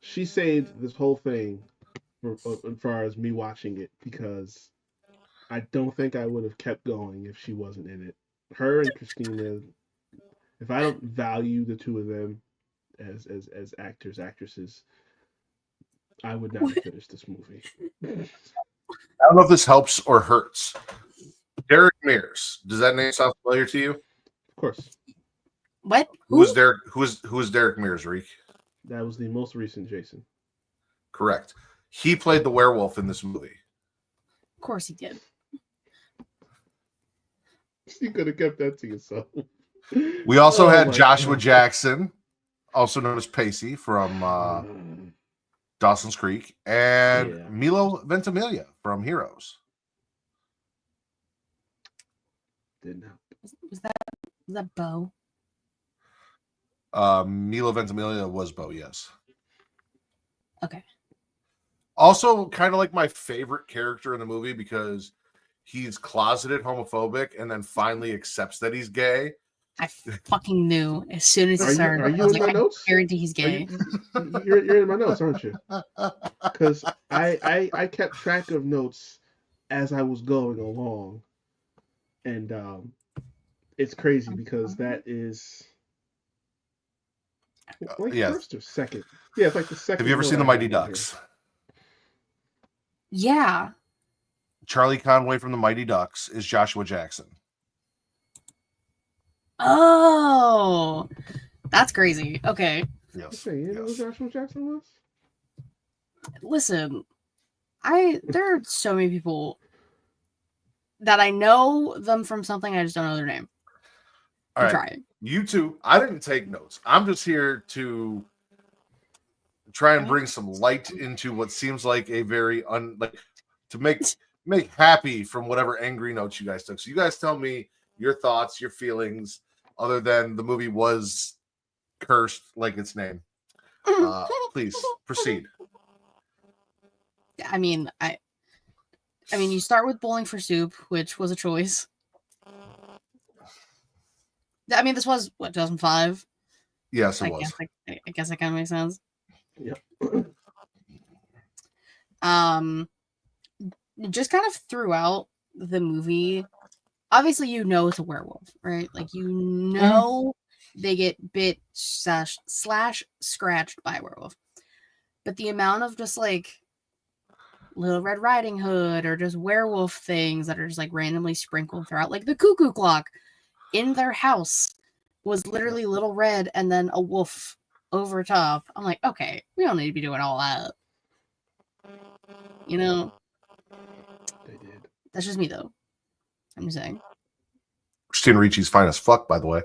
saved this whole thing as far as me watching it, because I don't think I would have kept going if she wasn't in it. Her and Christina, if I don't value the two of them as actors, actresses, I would not have finished this movie.
I don't know if this helps or hurts. Derek Mears. Does that name sound familiar to you?
Of course.
What?
Who is Derek? Who is Derek Mears, Reek?
That was the most recent Jason.
Correct. He played the werewolf in this movie.
Of course he did.
You could have kept that to yourself.
We also had Joshua Jackson, also known as Pacey from Dawson's Creek, and Milo Ventimiglia from Heroes.
Didn't help.
Was that Bo?
Milo Ventimiglia was Bo, yes.
Okay.
Also, kind of like my favorite character in the movie because he's closeted homophobic and then finally accepts that he's gay.
I fucking knew as soon as he started.
Are you
I was
in
like,
my notes?
I guarantee he's gay.
You're in my notes, aren't you? Because I kept track of notes as I was going along, and it's crazy because that is like first or second. Yeah, it's like the second.
Have you ever seen the Mighty Ducks?
Yeah.
Charlie Conway from the Mighty Ducks is Joshua Jackson.
Oh, that's crazy. Okay.
Yes.
You know who Joshua Jackson was?
Listen, there are so many people that I know them from something, I just don't know their name.
All right.
Trying.
You two, I didn't take notes. I'm just here to try and bring some light into what seems like a very to make happy from whatever angry notes you guys took. So you guys tell me your thoughts, your feelings, other than the movie was cursed like its name. Please proceed.
I mean, you start with Bowling for Soup, which was a choice. I mean, this was what, 2005?
Yes, it was.
I guess that kind of makes sense.
Yep.
Just kind of throughout the movie, obviously you know it's a werewolf, right? Like you know they get bit slash scratched by a werewolf. But the amount of just like Little Red Riding Hood or just werewolf things that are just like randomly sprinkled throughout, like the cuckoo clock in their house was literally Little Red and then a wolf over top. I'm like, okay, we don't need to be doing all that. You know?
They did.
That's just me though. I'm just saying.
Christina Ricci's fine as fuck, by the way.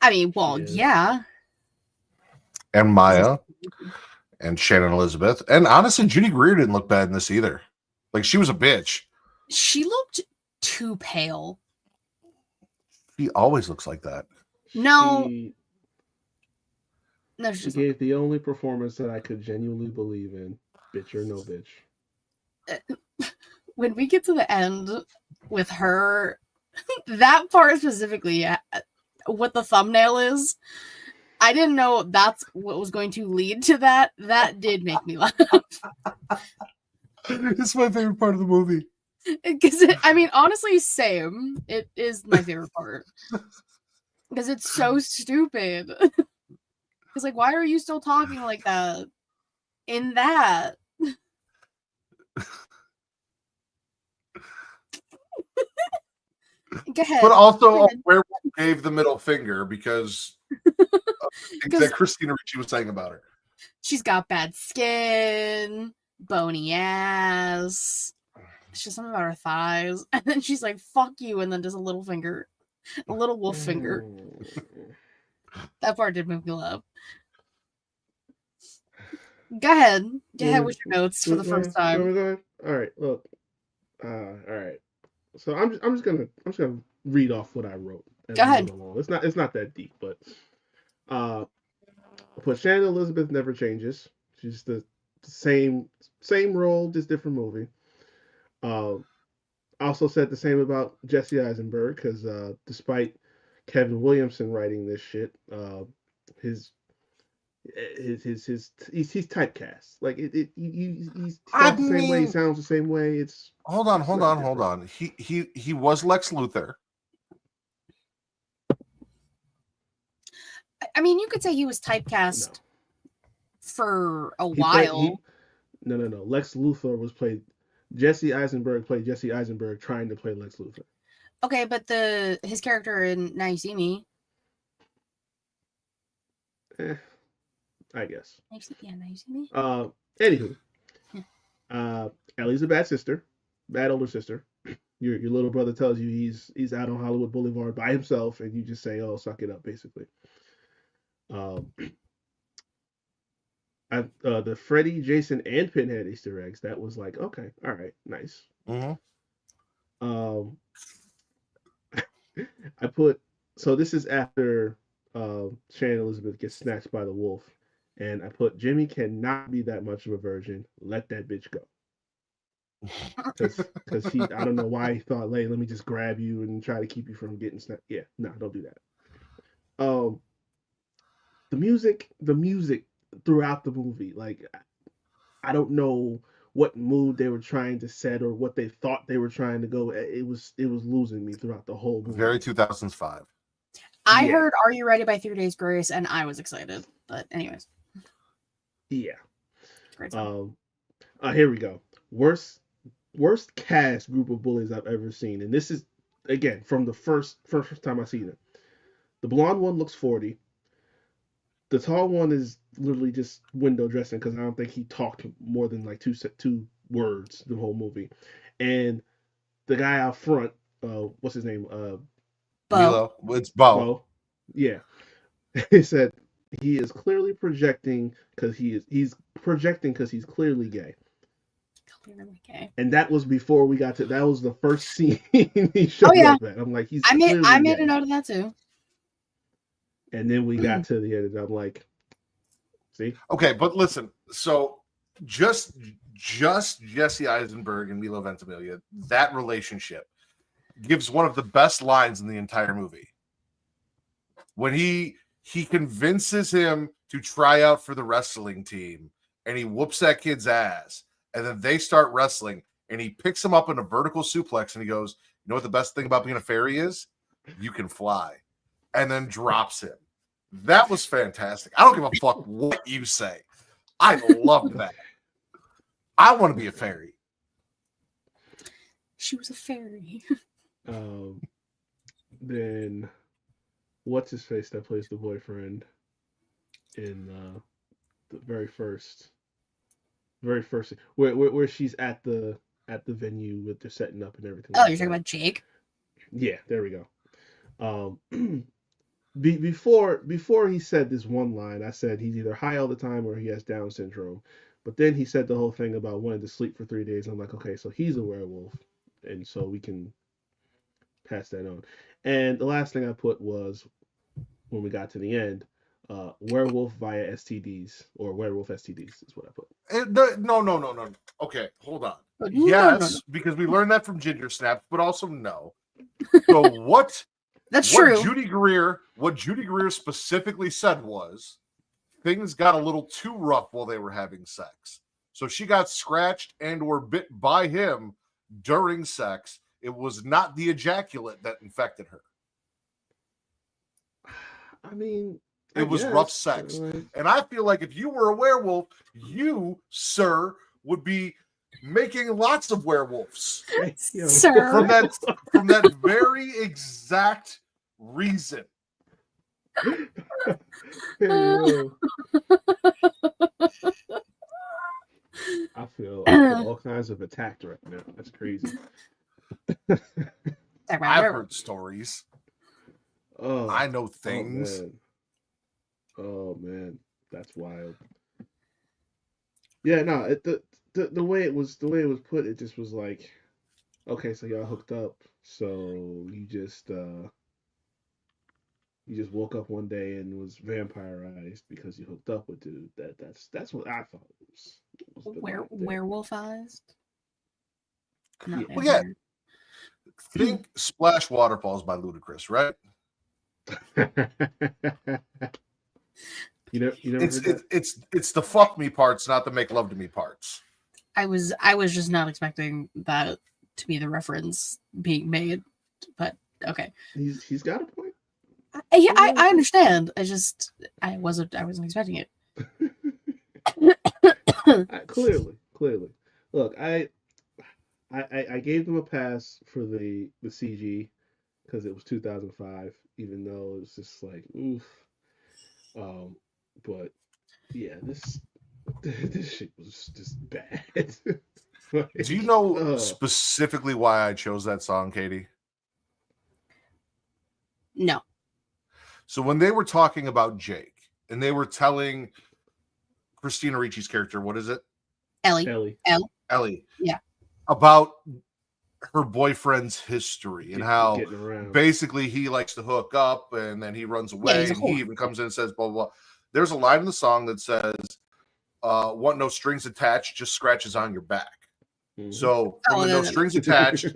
I mean, well, yeah.
And Maya and Shannon Elizabeth. And honestly, Judy Greer didn't look bad in this either. Like, she was a bitch.
She looked too pale.
She always looks like that.
No.
She gave the only performance that I could genuinely believe in. Bitch or no bitch.
When we get to the end with her, that part specifically, what the thumbnail is, I didn't know that's what was going to lead to that. That did make me laugh.
It's my favorite part of the movie.
Because I mean, honestly, same. It is my favorite part. Because it's so stupid. Because, like, why are you still talking like that in that? Go ahead.
But also, werewolf gave the middle finger because things that Christina Ricci was saying about her.
She's got bad skin, bony ass. It's just something about her thighs. And then she's like, fuck you. And then just a little finger, a little wolf finger. That part did make me laugh. Go ahead. Go ahead with your notes for the first time.
All right. Look. All right. So I'm just gonna read off what I wrote.
Go ahead.
It's not that deep, but Shannon Elizabeth never changes. She's the same role, just different movie. Also said the same about Jesse Eisenberg because despite Kevin Williamson writing this shit, his he's typecast. Like he talks the same way, he sounds the same way. It's
hold on. He was Lex Luthor.
I mean, you could say he was typecast for a while.
No. Lex Luthor was played. Jesse Eisenberg played Jesse Eisenberg trying to play Lex Luthor.
Okay, but his character in Now You See Me.
I guess.
Now You See Me.
Anywho, Ellie's a bad sister, bad older sister. Your little brother tells you he's out on Hollywood Boulevard by himself, and you just say, "Oh, suck it up," basically. The Freddy, Jason, and Pinhead Easter eggs. That was like, okay, all right, nice. I put so this is after Shannon Elizabeth gets snatched by the wolf, and I put Jimmy cannot be that much of a virgin. Let that bitch go. Because he, I don't know why he thought, let me just grab you and try to keep you from getting snatched. Yeah, no, don't do that. The music throughout the movie, like, I don't know what mood they were trying to set or what they thought they were trying to go. It was losing me throughout the whole movie.
Very 2005.
I heard "Are You Ready" by 3 Days Grace, and I was excited. But anyways,
yeah.
Great
here we go. Worst cast group of bullies I've ever seen, and this is again from the first time I seen it. The blonde one looks 40. The tall one is literally just window dressing because I don't think he talked more than like two words the whole movie. And the guy out front, what's his name?
Bo. It's Bo.
Yeah. He said he is clearly projecting because he's projecting because he's clearly gay.
Clearly gay.
And that was before we got to that was the first scene he showed up at. I'm like, I
made a note of that too.
And then we got to the end, and I'm like, see?
Okay, but listen, so just Jesse Eisenberg and Milo Ventimiglia, that relationship gives one of the best lines in the entire movie. When he convinces him to try out for the wrestling team, and he whoops that kid's ass, and then they start wrestling, and he picks him up in a vertical suplex, and he goes, "You know what the best thing about being a fairy is? You can fly." And then drops him. That was fantastic. I don't give a fuck what you say. I loved that. I want to be a fairy.
She was a fairy.
Then what's his face that plays the boyfriend in the very first where she's at the venue with the setting up and everything.
Oh, you're talking about Jake?
Yeah, there we go. Before he said this one line, I said he's either high all the time or he has Down syndrome. But then he said the whole thing about wanting to sleep for 3 days. I'm like, okay, so he's a werewolf, and so we can pass that on. And the last thing I put was when we got to the end, werewolf via STDs or werewolf STDs is what I put.
No. Okay, hold on. Yes, because we learned that from Ginger Snaps, but also no. So what?
That's true.
What Judy Greer specifically said was things got a little too rough while they were having sex. So she got scratched and or bit by him during sex. It was not the ejaculate that infected her.
I mean,
it was rough sex. And I feel like if you were a werewolf, you, sir, would be making lots of werewolves.
Sir.
From that very exact reason.
I feel all kinds of attacked right now. That's crazy.
I've heard stories. I know things.
Oh man, that's wild. Yeah, no, the way it was put, it just was like, okay, so y'all hooked up, so you just woke up one day and was vampirized because you hooked up with dude. That's what I thought it was.
Werewolfized.
Yeah. Well, yeah. Think Splash Waterfalls by Ludacris, right?
You never heard that?
It's the fuck me parts, not the make love to me parts.
I was just not expecting that to be the reference being made, but okay.
He's got a point.
I understand. I wasn't expecting it.
Clearly. Look, I gave them a pass for the CG because it was 2005, even though it's just like oof. But yeah, this shit was just bad. Like,
do you know specifically why I chose that song, Katie?
No.
So when they were talking about Jake and they were telling Christina Ricci's character, what is it?
Ellie.
Yeah. About her boyfriend's history and how basically he likes to hook up and then he runs away and he even comes in and says blah, blah, blah. There's a line in the song that says, want no strings attached, just scratches on your back. Mm-hmm. So from no strings attached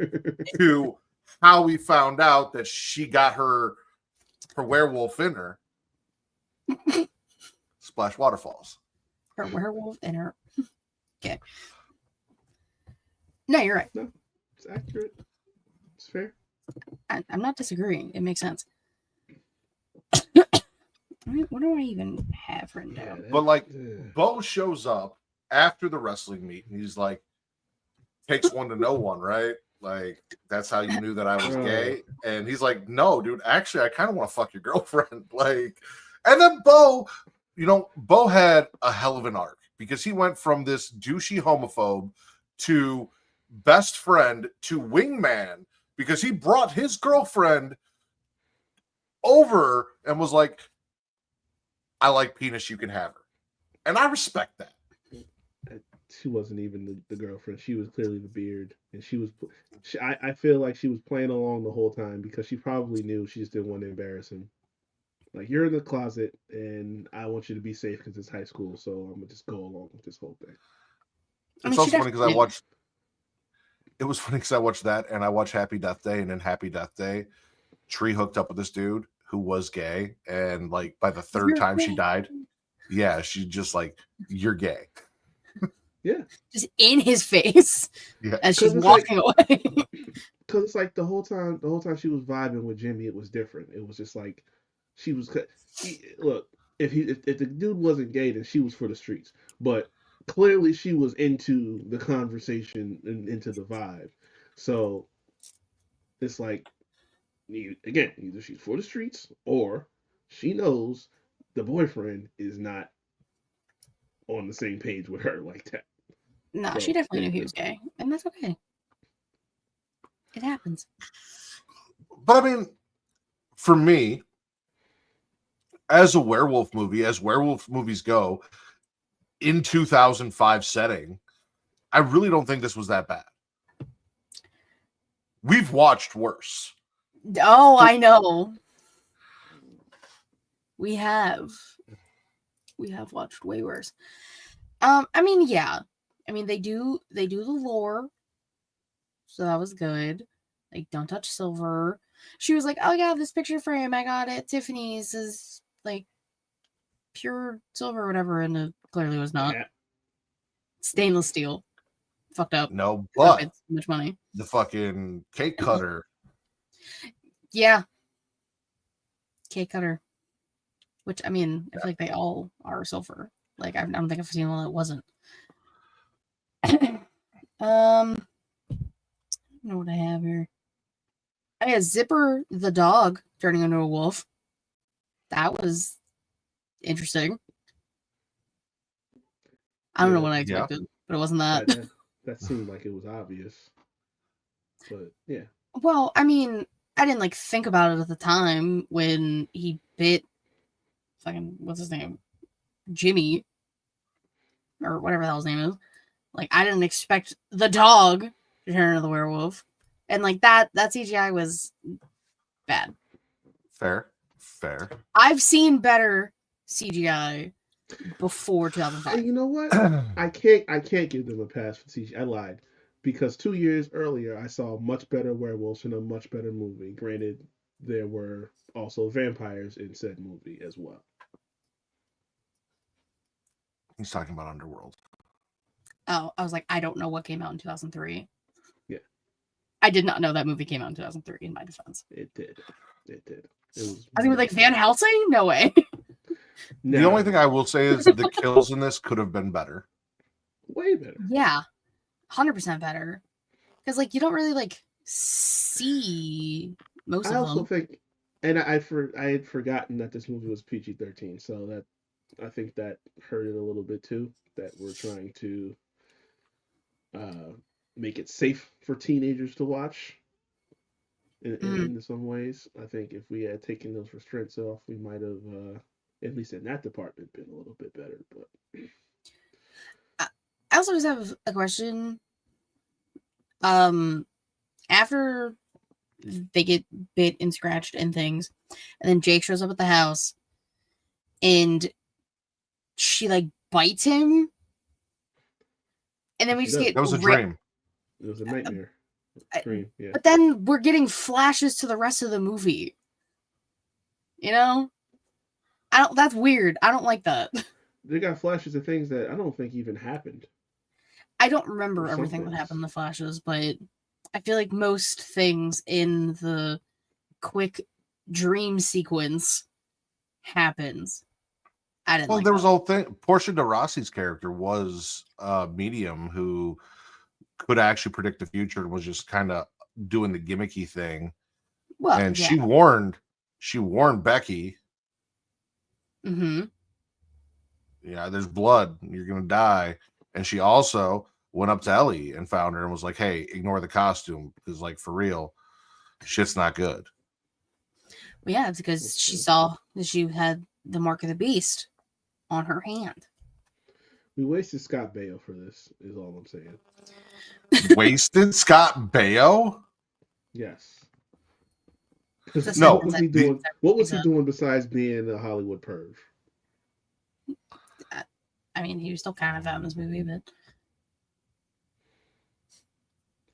to how we found out that she got her werewolf in her. Splash waterfalls.
Her werewolf in her. Okay. No, you're right.
No, it's accurate. It's fair.
I'm not disagreeing. It makes sense. What do I even have written down?
But like, Bo shows up after the wrestling meet, and he's like, "Takes one to know one, right? Like, that's how you knew that I was gay." And he's like, "No, dude. Actually, I kind of want to fuck your girlfriend." Like, and then Bo had a hell of an arc because he went from this douchey homophobe to best friend to wingman because he brought his girlfriend over and was like, I like penis, you can have her. And I respect that.
She wasn't even the girlfriend. She was clearly the beard. And I feel like she was playing along the whole time because she probably knew she just didn't want to embarrass him. Like, you're in the closet and I want you to be safe because it's high school. So I'm going to just go along with this whole thing.
It's also funny because it was funny because I watched that and I watched Happy Death Day, and in Happy Death Day, Tree hooked up with this dude who was gay, and like by the third time she died, yeah, she just like, you're gay.
Yeah.
Just in his face as she's walking away.
Because it's like the whole time she was vibing with Jimmy, it was different. It was just like she was look, if the dude wasn't gay, then she was for the streets. But clearly she was into the conversation and into the vibe. So it's like, again, either she's for the streets or she knows the boyfriend is not on the same page with her like that.
No, she definitely knew he was gay, and that's okay. It happens.
But I mean, for me, as werewolf movies go, in 2005 setting, I really don't think this was that bad. We've watched worse.
Oh, I know. We have watched way worse. I mean, yeah. I mean, they do the lore. So that was good. Like, don't touch silver. She was like, "Oh yeah, this picture frame I got at Tiffany's is like pure silver or whatever," and it clearly was not. Yeah. Stainless steel. Fucked up.
No, but
so much money.
The fucking cake cutter.
Yeah. Cake cutter. Which, I mean, I feel like they all are silver. Like, I don't think I've seen one that wasn't. I don't know what I have here. I had Zipper the dog turning into a wolf. That was interesting. I don't know what I expected, but it wasn't that.
That seemed like it was obvious. But yeah.
Well, I mean, I didn't like think about it at the time when he bit fucking, what's his name? Jimmy. Or whatever the hell his name is. Like, I didn't expect the dog to turn into the werewolf. And like that CGI was bad.
Fair.
I've seen better CGI before 2005.
You know what? I can't give them a pass for CGI. I lied. Because 2 years earlier, I saw much better werewolves in a much better movie. Granted, there were also vampires in said movie as well.
He's talking about Underworld.
Oh, I was like, I don't know what came out in 2003.
Yeah.
I did not know that movie came out in 2003, in my defense.
It did. It did. It was.
I think like Van Helsing? No way.
The only thing I will say is the kills in this could have been better.
Way better.
Yeah. 100% better. Because like you don't really like see most of them.
I also think, and I had forgotten that this movie was PG-13, so that I think that hurt it a little bit too. That we're trying to make it safe for teenagers to watch. In some ways, I think if we had taken those restraints off, we might have, at least in that department, been a little bit better. But
I also just have a question. After they get bit and scratched and things, and then Jake shows up at the house, and she like bites him, and then we just get
that was a dream.
It was a nightmare. Dream, yeah.
But then we're getting flashes to the rest of the movie. You know, that's weird. I don't like that.
They got flashes of things that I don't think even happened.
I don't remember everything that happened in the flashes, but I feel like most things in the quick dream sequence happens. I didn't.
Well,
like
there
that.
was a whole thing. Portia de Rossi's character was a medium who could actually predict the future and was just kind of doing the gimmicky thing.
Well,
and
yeah.
she warned Becky.
Mm-hmm.
Yeah, there's blood. You're gonna die. And she also went up to Ellie and found her and was like, "Hey, ignore the costume because, like, for real, shit's not good."
Well, yeah, it's because she saw that she had the mark of the beast on her hand.
We wasted Scott Baio for this, is all I'm saying.
Wasted Scott Baio?
Yes.
No.
What was he doing besides being a Hollywood perv?
I mean, he was still kind of out in this movie, but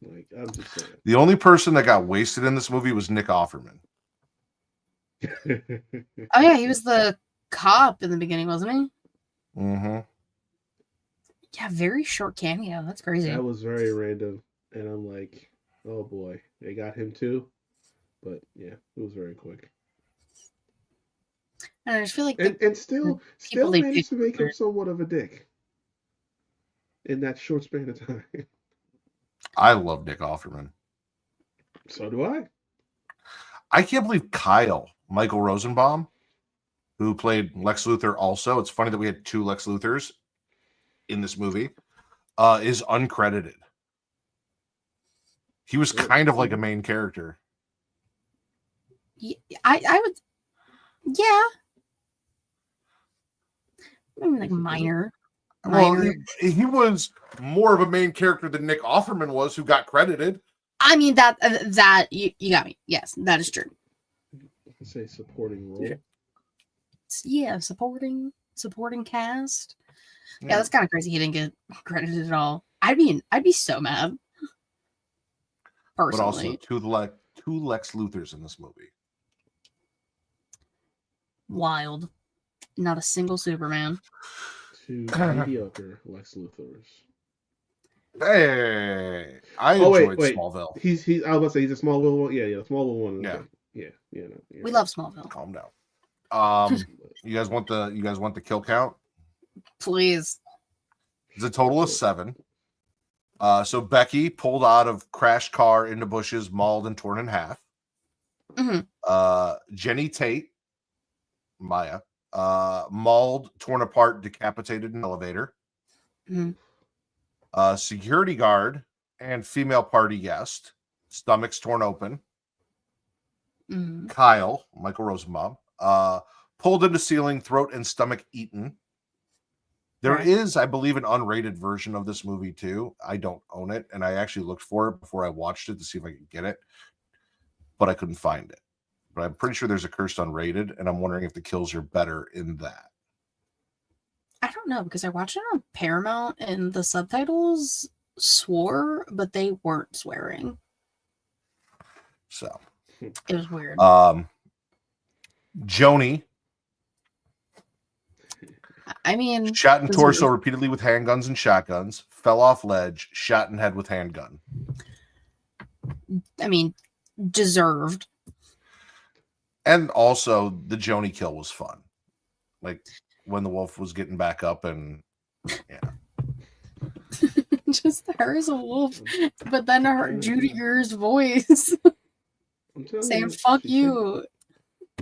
like, I'm just saying.
The only person that got wasted in this movie was Nick Offerman.
Oh yeah, he was the cop in the beginning, wasn't he?
Mm-hmm.
Yeah, very short cameo. That's crazy.
That was very random, and I'm like, oh boy, they got him too. But yeah, it was very quick.
And I just feel like
and still managed to make him somewhat of a dick in that short span of time.
I love Nick Offerman.
So do I.
I can't believe Kyle, Michael Rosenbaum, who played Lex Luthor also. It's funny that we had two Lex Luthors in this movie, is uncredited. He was kind of like a main character.
Yeah, I would, yeah. Maybe like minor.
Well, he was more of a main character than Nick Offerman was, who got credited.
I mean, that you got me. Yes, that is true.
I say supporting role.
Yeah, supporting cast. Yeah, that's kind of crazy. He didn't get credited at all. I'd be so mad. Personally.
But also two Lex Luthors in this movie.
Wild. Not a single Superman.
Two mediocre Lex Luthors.
Hey, I enjoyed Smallville.
He's I was about to say he's a Smallville one. Yeah, Smallville one.
Yeah.
Yeah.
We love Smallville.
Calm down. You guys want the kill count?
Please.
It's a total of 7. So Becky pulled out of crashed car into bushes, mauled and torn in half.
Mm-hmm.
Jenny Tate, Maya, mauled, torn apart, decapitated in elevator.
Mm-hmm.
Security guard and female party guest, stomachs torn open.
Mm-hmm.
Kyle, Michael Rosenbaum, pulled into ceiling, throat and stomach eaten. There is, I believe, an unrated version of this movie too. I don't own it, and I actually looked for it before I watched it to see if I could get it, but I couldn't find it. But I'm pretty sure there's a Cursed unrated, and I'm wondering if the kills are better in that.
I don't know, because I watched it on Paramount and the subtitles swore, but they weren't swearing.
So
it was weird.
Joni.
I mean,
shot in torso repeatedly with handguns and shotguns, fell off ledge, shot in head with handgun.
I mean, deserved.
And also, the Joni kill was fun. Like, when the wolf was getting back up and, yeah.
Just her as a wolf, but then her Judy Greer's voice saying "fuck you."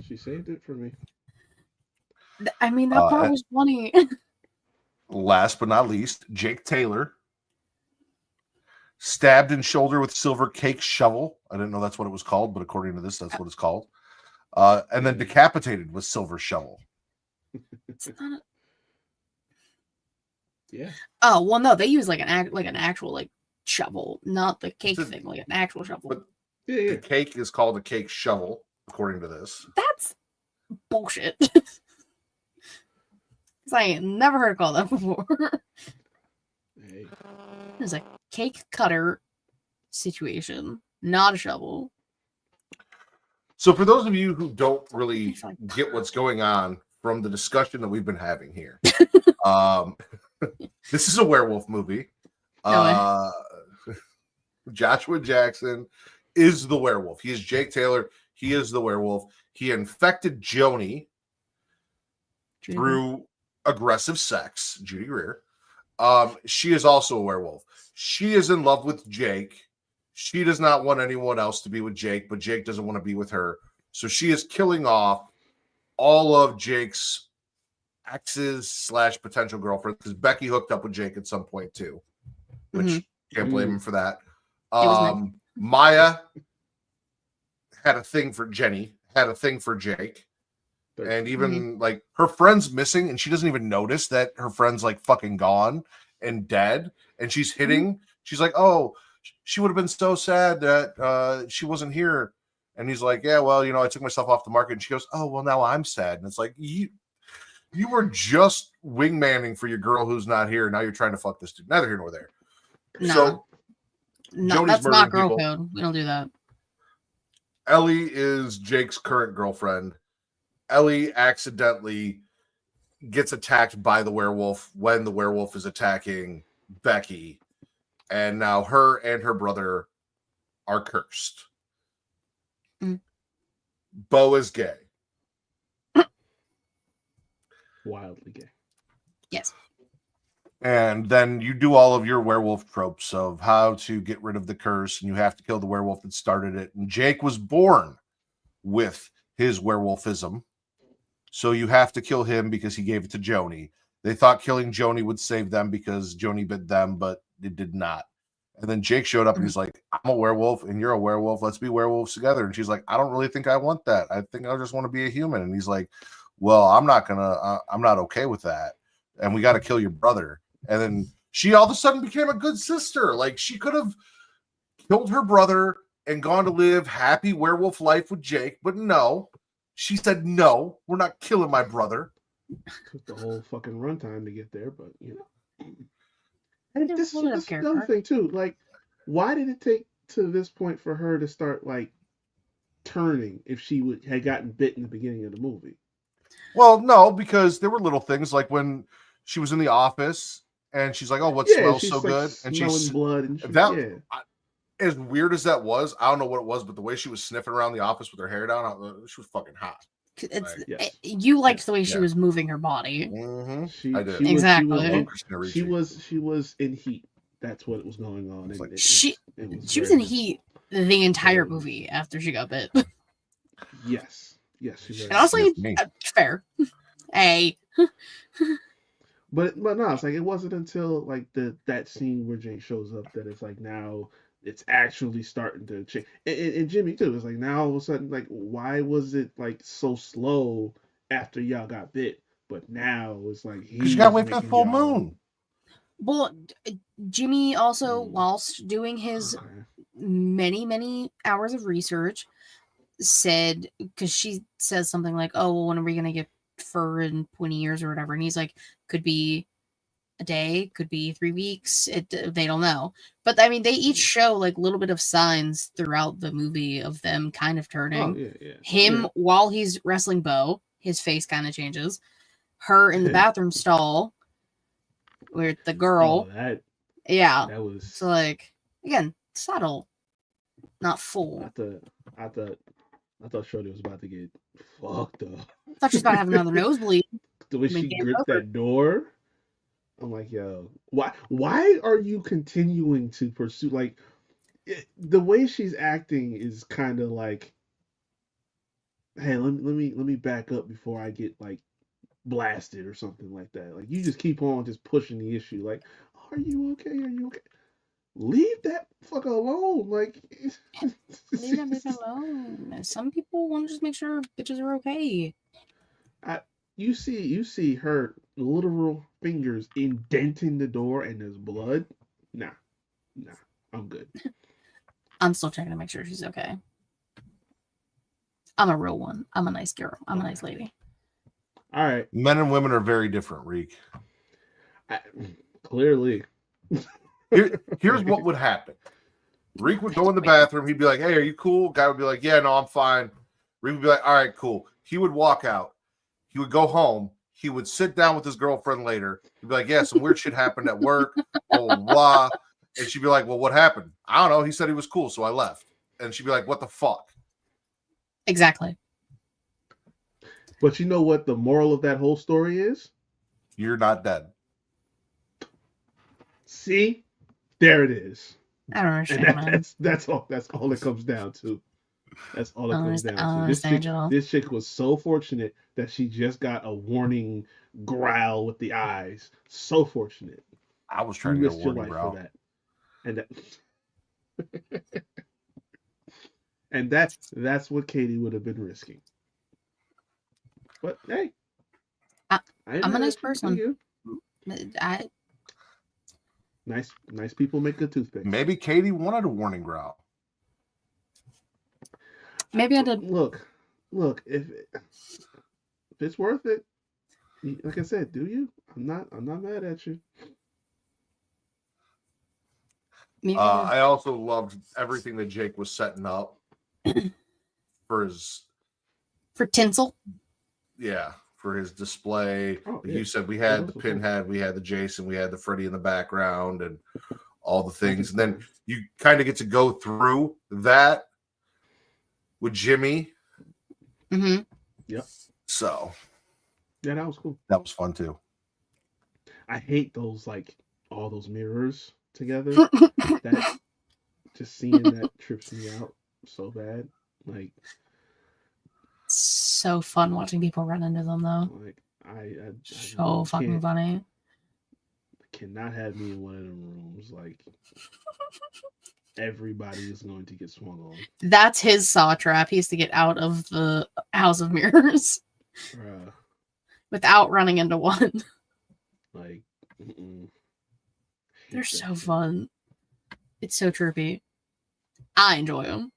She saved it for me.
I mean, that part was funny.
Last but not least, Jake Taylor stabbed in shoulder with silver cake shovel. I didn't know that's what it was called, but according to this, that's what it's called. And then decapitated with silver shovel.
It's not a...
Yeah.
Oh well, no, they use like an actual like shovel, not the cake thing, like an actual shovel.
But the cake is called a cake shovel, according to this.
That's bullshit. I ain't never heard it called that before. There's a cake cutter situation, not a shovel.
So for those of you who don't really get what's going on from the discussion that we've been having here, this is a werewolf movie. Joshua Jackson is the werewolf. He is Jake Taylor. He is the werewolf. He infected Joni through aggressive sex. Judy Greer. She is also a werewolf. She is in love with Jake. She does not want anyone else to be with Jake, but Jake doesn't want to be with her. So she is killing off all of Jake's exes / potential girlfriends, because Becky hooked up with Jake at some point too, which can't blame him for that. Maya had a thing for Jenny, had a thing for Jake, and even like her friend's missing, and she doesn't even notice that her friend's like fucking gone and dead, and she's hitting. She's like, oh, she would have been so sad that she wasn't here. And he's like, yeah, well, I took myself off the market. And she goes, oh, well, now I'm sad. And it's like, you were just wingmanning for your girl who's not here. Now you're trying to fuck this dude. Neither here nor there.
No,
Joni's
that's not girl
people.
code. We don't do that.
Ellie is Jake's current girlfriend. Ellie accidentally gets attacked by the werewolf when the werewolf is attacking Becky. And now her and her brother are cursed. Bo is gay.
Wildly gay.
Yes.
And then you do all of your werewolf tropes of how to get rid of the curse, and you have to kill the werewolf that started it. And Jake was born with his werewolfism. So you have to kill him because he gave it to Joni. They thought killing Joni would save them because Joni bit them, but it did not. And then Jake showed up and he's like, I'm a werewolf and you're a werewolf. Let's be werewolves together. And she's like, I don't really think I want that. I think I just want to be a human. And he's like, well, I'm not okay with that. And we got to kill your brother. And then she all of a sudden became a good sister. Like, she could have killed her brother and gone to live happy werewolf life with Jake. But no, she said, no, we're not killing my brother.
Took the whole fucking runtime to get there, but And this is another thing too. Like, why did it take to this point for her to start like turning if she had gotten bit in the beginning of the movie?
Well, no, because there were little things like when she was in the office and she's like, "Oh, what smells so good?" And she's
blood and shit.
That as weird as that was, I don't know what it was, but the way she was sniffing around the office with her hair down, she was fucking hot.
You liked the way she was moving her body.
I did.
Exactly.
She was in heat. That's what was going on.
She was in heat the entire movie after she got bit.
Yes. She was.
And honestly, fair.
But no, it's like it wasn't until like that scene where Jake shows up that it's like now it's actually starting to change. And Jimmy too. It's like now all of a sudden, like, why was it like so slow after y'all got bit? But now it's like
because you got to wait for the full moon.
Well, Jimmy also, whilst doing his many hours of research, said, because she says something like, "Oh, well, when are we gonna get fur in 20 years or whatever?" And he's like, "Could be a day, could be 3 weeks. They don't know." But I mean, they each show like a little bit of signs throughout the movie of them kind of turning. Him while he's wrestling Bo, his face kind of changes. her in the bathroom stall with the girl.
That was
so like again subtle, not full.
I thought Shorty was about to get fucked up.
I thought she was about to have another nosebleed.
The way she gripped that door, I'm like, yo, why are you continuing to pursue? Like, the way she's acting is kind of like, hey, let me back up before I get like blasted or something like that. Like, you just keep on just pushing the issue. Like, are you okay? Are you okay? Leave that fucker alone. Like,
leave that bitch alone. Some people want to just make sure bitches are okay.
You see her literal fingers indenting the door and there's blood. Nah, I'm good.
I'm still checking to make sure she's okay. I'm a real one. I'm a nice girl. I'm a nice lady.
All right.
Men and women are very different, Reek.
Clearly.
Here's what would happen. Reek would go in the bathroom. He'd be like, hey, are you cool? Guy would be like, yeah, no, I'm fine. Reek would be like, all right, cool. He would walk out. He would go home. He would sit down with his girlfriend later. He'd be like, yeah, some weird shit happened at work. Blah, blah. And she'd be like, well, what happened? I don't know. He said he was cool, so I left. And she'd be like, what the fuck?
Exactly.
But you know what the moral of that whole story is?
You're not dead.
See? There it is.
I don't understand.
That's all it comes down to. That's all it comes down to. This chick was so fortunate that she just got a warning growl with the eyes. So fortunate.
I was trying to get a warning growl.
And that's what Katie would have been risking. But hey,
I'm a nice person.
Nice people make good toothpicks.
Maybe Katie wanted a warning growl.
Maybe I did.
Look, if it's worth it, like I said, do you? I'm not mad at you.
I also loved everything that Jake was setting up for
tinsel.
Yeah, for his display. You said we had the Pinhead, we had the Jason, we had the Freddy in the background, and all the things. And then you kind of get to go through that with Jimmy.
Mm-hmm.
Yep.
So.
Yeah, that was cool.
That was fun too.
I hate those, like, all those mirrors together. That just seeing that trips me out so bad. Like,
so fun watching people run into them though.
Like, I
so fucking funny.
Cannot have me in one of them rooms. Like, everybody is going to get swung on.
That's his saw trap. He has to get out of the house of mirrors without running into one.
Like,
they're so fun. It's so trippy. I enjoy them.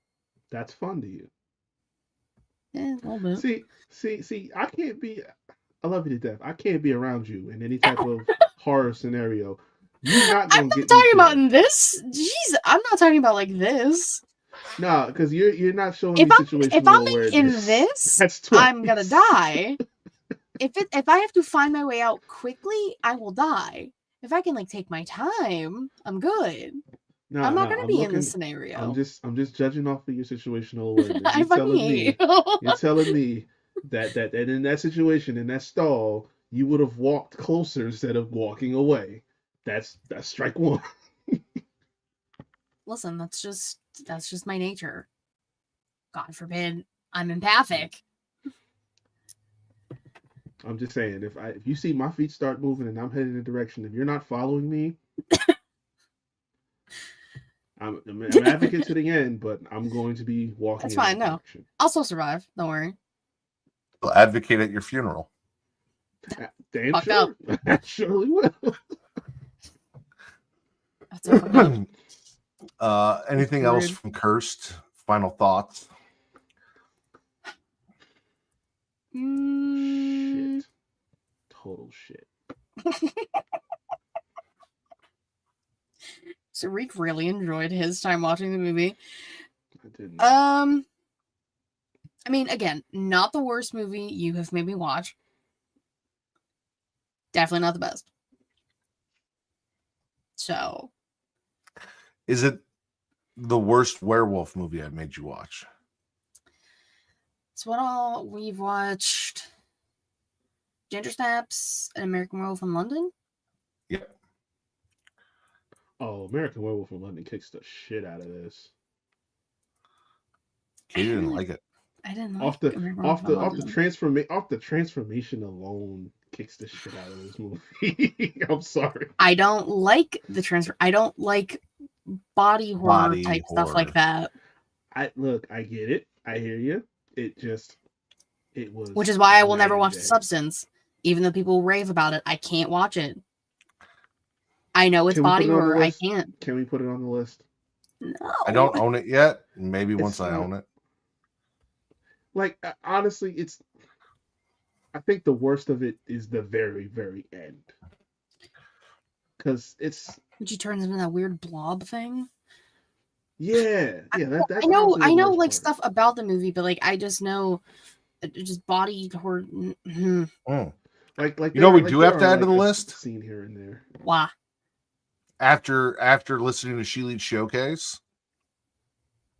That's fun to you.
Yeah, a little bit.
See, I can't be. I love you to death. I can't be around you in any type of horror scenario. You're not gonna
I'm not talking about in this. Jeez, I'm not talking about like this.
No, because you're not showing me situational
if I'm
awareness.
in this, I'm gonna die. If I have to find my way out quickly, I will die. If I can like take my time, I'm good. I'm not gonna be in this scenario.
I'm just judging off of your situational awareness. You're telling me that in that situation, in that stall, you would have walked closer instead of walking away. That's strike one.
Listen, that's just my nature. God forbid I'm empathic.
I'm just saying, if you see my feet start moving and I'm heading in a direction, if you're not following me, I'm an advocate to the end, but I'm going to be walking.
That's fine. No, I'll still survive. Don't worry.
I'll advocate at your funeral.
Damn sure. I surely will.
That's okay.
Anything else from Cursed? Final thoughts?
Shit. Total shit.
So Reek really enjoyed his time watching the movie.
I didn't.
I mean, again, not the worst movie you have made me watch. Definitely not the best. So,
is it the worst werewolf movie I've made you watch?
it's what all we've watched. Ginger Snaps, An American Werewolf in London.
Yep.
Oh, American Werewolf in London kicks the shit out of this.
Katie didn't like it.
I didn't
Off
like
the transformation alone kicks the shit out of this movie. I'm sorry.
I don't like the transfer. I don't like body horror type stuff like that.
I get it. I hear you. It was.
Which is why I will never watch The Substance, even though people rave about it. I can't watch it. I know it's body horror. I can't.
Can we put it on the list?
No.
I don't own it yet. Maybe once I own it.
Like, honestly, I think the worst of it is the very, very end. Because when
she turns into that weird blob thing.
Yeah.
I know like stuff about the movie, but like I just know just body horror. Mm-hmm.
Like
we do have to add to the list.
Scene here and there.
Why?
After listening to She Leads Showcase,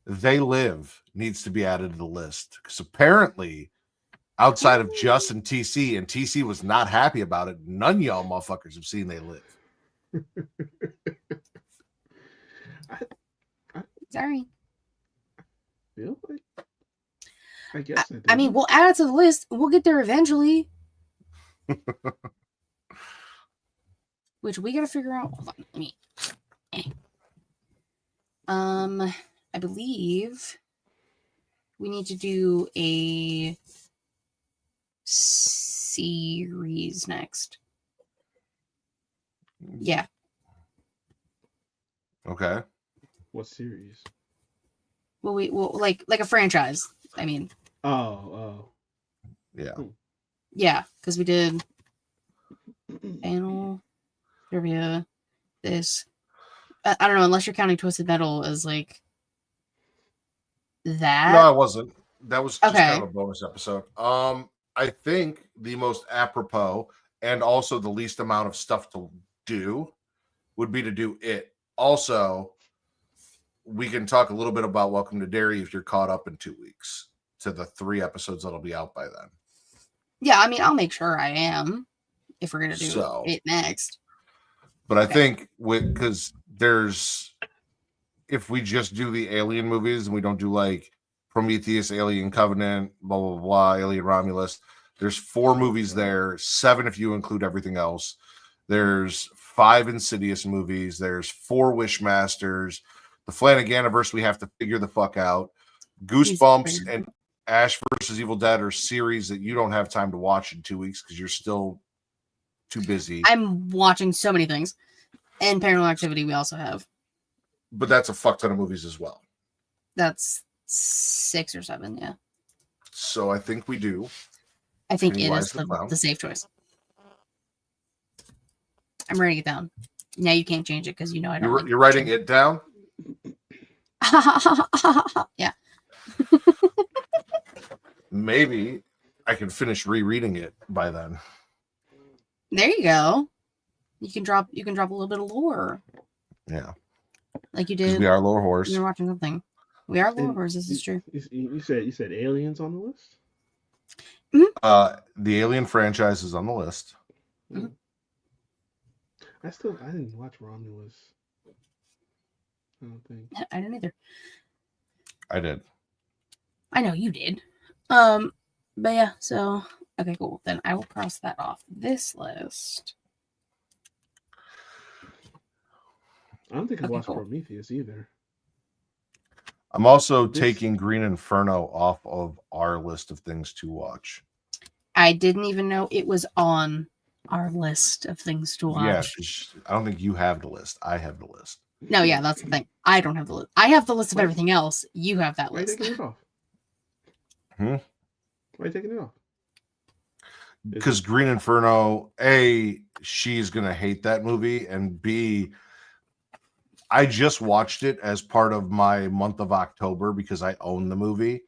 They Live needs to be added to the list because apparently, outside of Just and TC was not happy about it. None of y'all motherfuckers have seen They Live.
Sorry.
Feel like I guess
I mean, we'll add it to the list. We'll get there eventually. Which we gotta figure out. Hold on, let me. I believe we need to do a series next. Yeah.
Okay.
What series?
Well, like a franchise. I mean.
Oh.
Yeah.
Yeah, because we did panel trivia. This. I don't know, unless you're counting Twisted Metal as like that.
No, I wasn't. That was just
okay.
kind of a bonus episode. I think the most apropos and also the least amount of stuff to do would be to do it. Also, we can talk a little bit about Welcome to Derry if you're caught up in 2 weeks to the 3 episodes that'll be out by then.
Yeah, I mean, I'll make sure I am if we're gonna do it next.
But I think because if we just do the Alien movies and we don't do like Prometheus, Alien Covenant, blah, blah, blah, Alien Romulus, there's 4 movies there, 7 if you include everything else. There's 5 Insidious movies. There's 4 Wishmasters. The Flanaganiverse we have to figure the fuck out. Goosebumps and Ash vs. Evil Dead are series that you don't have time to watch in 2 weeks because you're still too busy.
I'm watching so many things. And Paranormal Activity we also have.
But that's a fuck ton of movies as well.
That's 6 or 7, yeah.
So I think we do.
I think it is the safe choice. I'm writing it down. Now you can't change it because you know I don't.
You're writing it down?
Yeah.
Maybe I can finish rereading it by then.
There you go. You can drop a little bit of lore.
Yeah.
Like you did.
We are lore horse.
You're watching something. We are lore horse. This is true.
You said Aliens on the list?
Mm-hmm.
The Alien franchise is on the list.
Mm-hmm.
I didn't watch Romulus. I don't think.
I didn't either.
I did.
I know you did. But yeah, so okay, cool. Then I will cross that off this list.
I don't think I watched Prometheus either.
I'm also taking Green Inferno off of our list of things to watch.
I didn't even know it was on our list of things to watch.
Yeah, I don't think you have the list. I have the list.
No, yeah, that's the thing. I don't have the list. I have the list of everything else. You have that list.
Why are you taking it off? Why are you taking it off?
Because Green Inferno, A, she's going to hate that movie, and B, I just watched it as part of my month of October because I own the movie.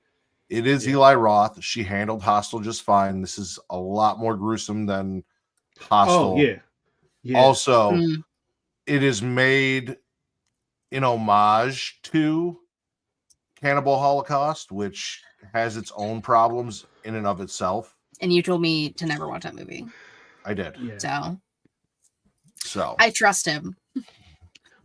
It is Eli Roth. She handled Hostel just fine. This is a lot more gruesome than Hostel.
Oh yeah. Yeah.
Also, it is made in homage to Cannibal Holocaust, which has its own problems in and of itself.
And you told me to never watch that movie.
I did.
Yeah.
So I trust him.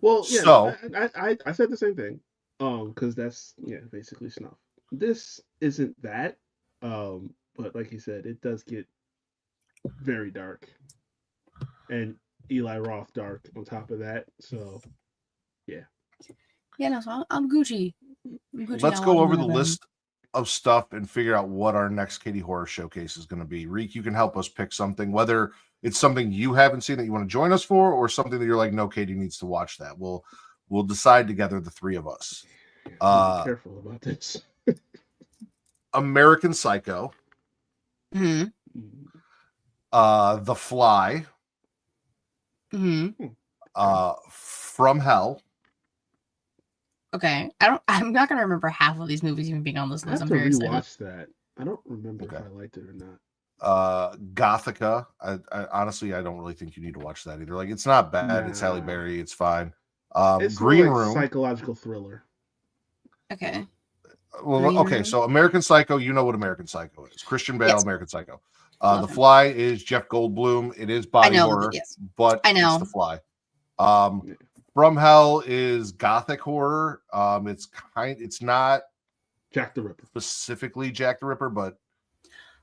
Well, yeah.
So
I said the same thing. Because that's basically snuff. This isn't that. But like you said, it does get very dark. And Eli Roth dark on top of that. So yeah.
Yeah, no, so I'm Gucci.
Let's go over the list of stuff and figure out what our next Katie Horror Showcase is going to be. Reek, you can help us pick something, whether it's something you haven't seen that you want to join us for, or something that you're like, no, Katie needs to watch that. We'll decide together, the three of us.
Be careful about this.
American Psycho.
Mm-hmm.
The Fly.
Mm-hmm.
From Hell.
Okay, I'm not gonna remember half of these movies even being on this list. I'm very excited.
Rewatch that. I don't remember if I liked it or not.
Gothica. I honestly, I don't really think you need to watch that either. Like, it's not bad. It's Halle Berry. It's fine.
It's
Green
more like
Room.
Psychological thriller.
Okay.
Well,
Green
okay.
Room?
So American Psycho, you know what American Psycho is. Christian Bale,
Yes.
American Psycho.
Love
The
him.
Fly is Jeff Goldblum. It is body horror,
yes.
but
I know.
it's The Fly. From Hell is gothic horror. It's not
Jack the Ripper.
specifically Jack the Ripper, but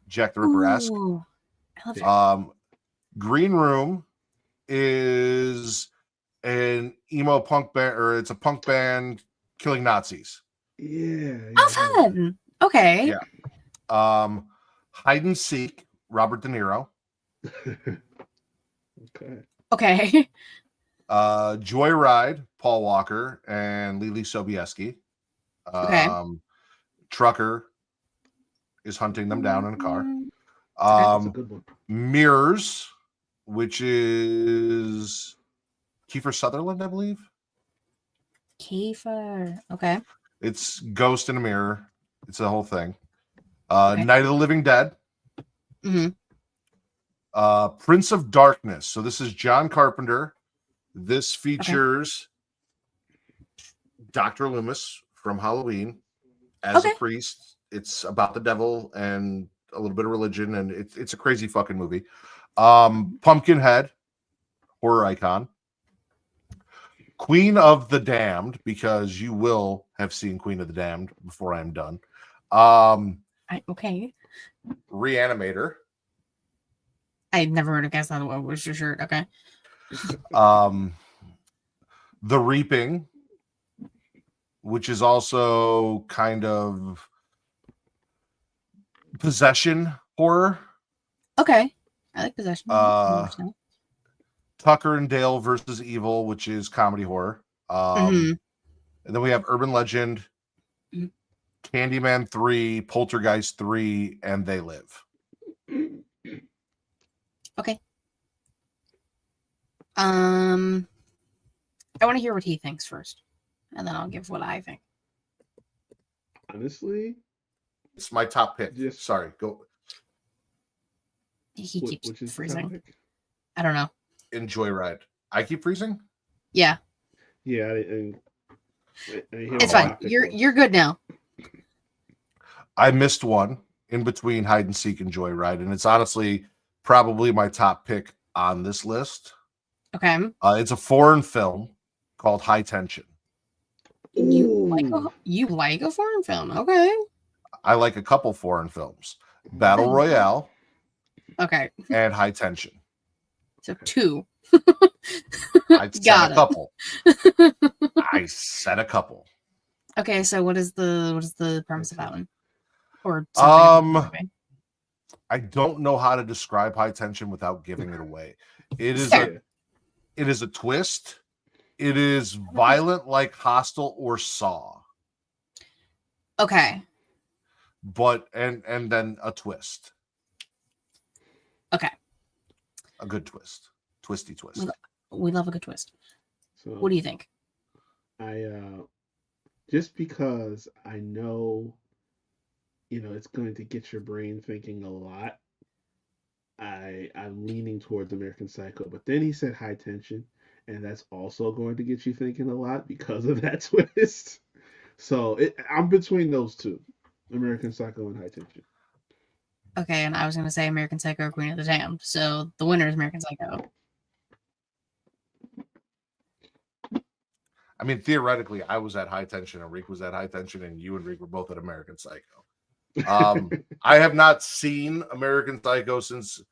Jack the Ripper-esque.
Ooh, I love Jack.
Green Room is an emo punk band, or it's a punk band killing Nazis.
Yeah.
Oh, fun. Okay.
Yeah. Hide and Seek, Robert De Niro.
Okay.
Okay.
Joyride, Paul Walker and Lily Sobieski.
Okay.
Trucker is hunting them down in a car.
That's a good one.
Mirrors, which is Kiefer Sutherland, I believe.
Kiefer. Okay.
It's Ghost in a Mirror. It's the whole thing.
Okay.
Night of the Living Dead.
Mm-hmm.
Prince of Darkness. So this is John Carpenter. This features Dr. Loomis from Halloween as a priest. It's about the devil and a little bit of religion, and it's a crazy fucking movie. Pumpkinhead, horror icon. Queen of the Damned, because you will have seen Queen of the Damned before I'm done.
Okay.
Reanimator.
I never would have guessed that. What was your shirt? Okay.
The Reaping, which is also kind of possession horror.
Okay. I like Possession.
Tucker and Dale versus Evil, which is comedy horror. And then we have Urban Legend, Candyman 3, Poltergeist 3, and They Live.
Okay. I want to hear what he thinks first, and then I'll give what I think.
Honestly,
it's my top pick. Sorry, go.
He keeps freezing.
Topic?
I don't know.
Enjoy Ride. I keep freezing.
Yeah.
Yeah,
It's fine. You're good now.
I missed one in between Hide and Seek and Joyride, and it's honestly probably my top pick on this list.
Okay.
It's a foreign film called High Tension.
You like a foreign film? Okay.
I like a couple foreign films: Battle Royale.
Okay.
And High Tension.
So 2.
I said a couple. I said a couple.
Okay, so what is the premise of that one? Or something?
I don't know how to describe High Tension without giving it away. It is a twist. It is violent like Hostel or Saw.
Okay.
But and then a twist.
Okay.
A good twist. Twisty twist.
We love a good twist.
So
what do you think?
I just because I know, it's going to get your brain thinking a lot. I'm leaning towards American Psycho, but then he said High Tension, and that's also going to get you thinking a lot because of that twist. So I'm between those two, American Psycho and High Tension.
Okay, and I was gonna say American Psycho or Queen of the Damned. So the winner is American Psycho.
I mean, theoretically, I was at High Tension and Reek was at High Tension, and you and Reek were both at American Psycho. I have not seen American Psycho since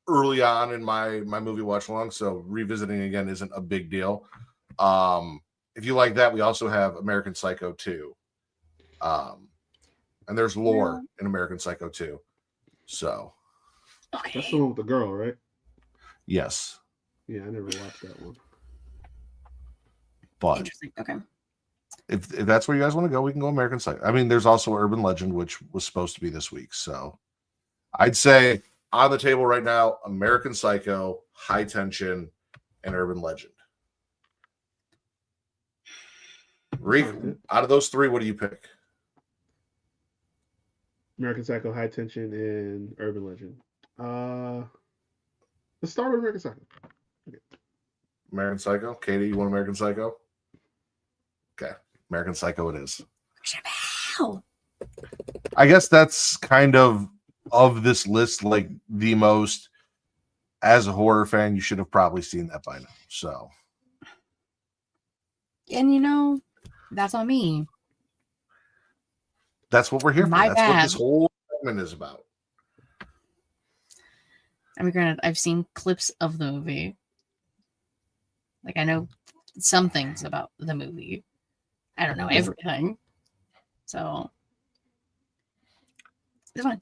early on in my movie watch along, so revisiting again isn't a big deal. If you like that, we also have American Psycho 2. And there's lore in American Psycho 2. So
okay.
That's the one with the girl, right?
Yes.
Yeah, I never watched that one.
But
interesting. Okay.
If that's where you guys want to go, we can go American Psycho. I mean, there's also Urban Legend, which was supposed to be this week. So I'd say on the table right now, American Psycho, High Tension, and Urban Legend. Reek, out of those three, what do you pick?
American Psycho, High Tension, and Urban Legend. Let's start with American Psycho. Okay.
American Psycho. Katie, you want American Psycho? Okay. American Psycho it is.
Wow.
I guess that's kind of this list, like the most, as a horror fan, you should have probably seen that by now. So.
And that's on me.
That's what we're here for.
My
That's
bad.
what this whole segment is about.
I mean, granted, I've seen clips of the movie. Like, I know some things about the movie. I don't know everything. So, it's fine.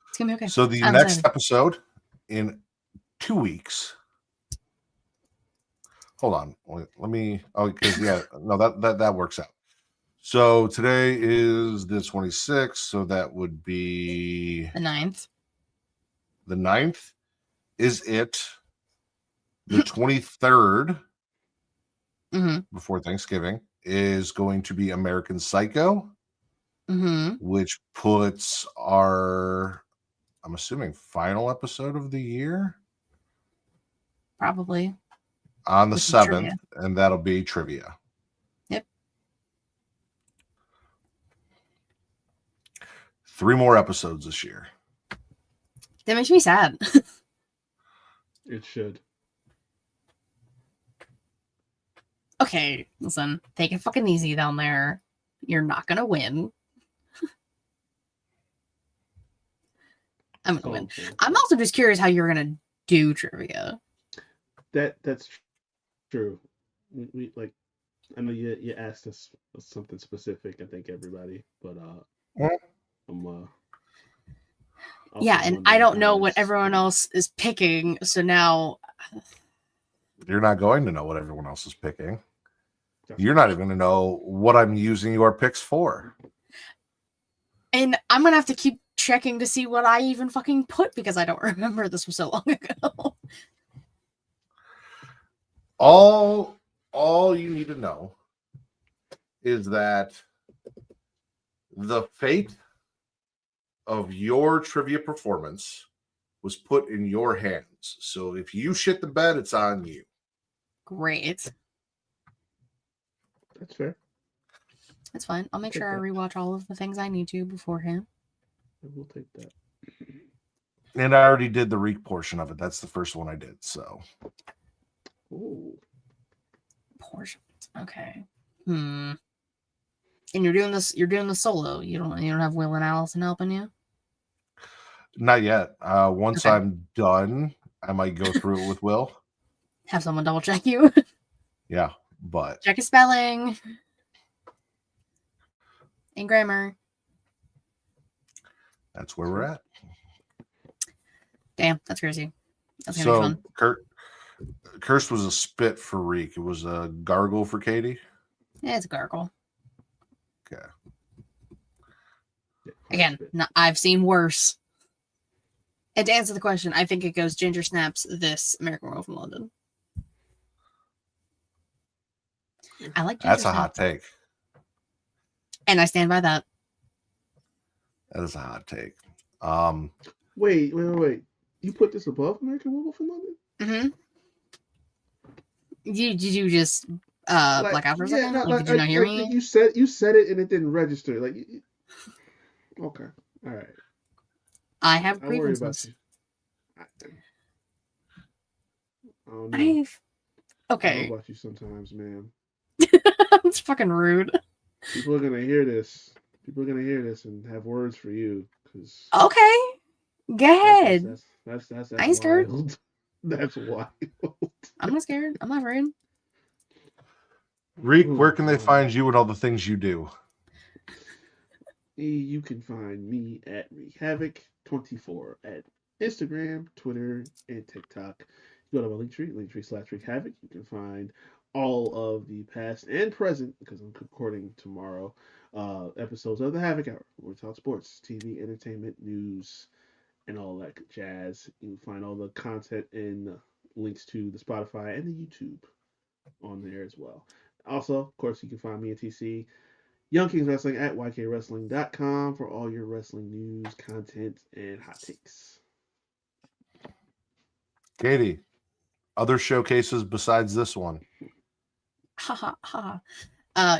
It's going to be okay.
So the next episode in 2 weeks. Hold on. Let me. Oh, because no, that works out. So today is the 26th, so that would be
the 9th.
The 9th is it. The 23rd, before Thanksgiving, is going to be American Psycho, which puts our, I'm assuming, final episode of the year.
Probably.
On the 7th, and that'll be trivia.
Yep.
3 more episodes this year.
That makes me sad.
It should.
Okay, listen. Take it fucking easy down there. You're not gonna win. I'm gonna win. I'm also just curious how you're gonna do trivia.
That's true. We like. I know you asked us something specific. I think everybody, but
yeah, and I don't know what everyone else is picking, so now
you're not going to know what everyone else is picking. You're not even going to know what I'm using your picks for.
And I'm going to have to keep checking to see what I even fucking put because I don't remember. This was so long ago.
All you need to know is that the fate of your trivia performance was put in your hands. So if you shit the bed, it's on you.
Great.
That's fair.
That's fine. I'll make sure I rewatch all of the things I need to beforehand.
I will take that.
And I already did the Reek portion of it. That's the first one I did. So.
Ooh.
Portions. Okay. And you're doing this. You're doing the solo. You don't have Will and Allison helping you.
Not yet. Once I'm done, I might go through it with Will.
Have someone double check you.
Yeah, but
check his spelling and grammar.
That's where we're at.
Damn, that's crazy. That's gonna be
fun. Cursed was a spit for Reek. It was a gargle for Katie.
Yeah, it's a gargle.
Okay.
Again, I've seen worse. And to answer the question, I think it goes Ginger Snaps, this American Werewolf in London. I like Ginger
That's
Snaps.
a hot take.
And I stand by that.
That is a hot take.
Wait. You put this above American Werewolf in London?
Mm-hmm. Did you just black out for a second? Did you not hear me?
You said it and it didn't register. Like, okay, all right.
I have
I worry about
grievances.
you. I don't know.
Okay.
I know about you sometimes, man.
It's fucking rude.
People are gonna hear this. People are gonna hear this and have words for you. Cause
Okay, go ahead.
That's
I ain't scared.
wild. That's wild.
I'm not scared. I'm not afraid.
Reek, where can they find you and all the things you do?
You can find me at Wreak Havoc 24 at Instagram, Twitter, and TikTok. You go to my linktree/Wreak Havoc. You can find all of the past and present, because I'm recording tomorrow, episodes of the Havoc Hour, where we talk sports, TV, entertainment, news, and all that jazz. You can find all the content and links to the Spotify and the YouTube on there as well. Also, of course, you can find me at TC Young Kings Wrestling at YKWrestling.com for all your wrestling news, content, and hot takes.
Katie, other showcases besides this one?
Ha ha ha.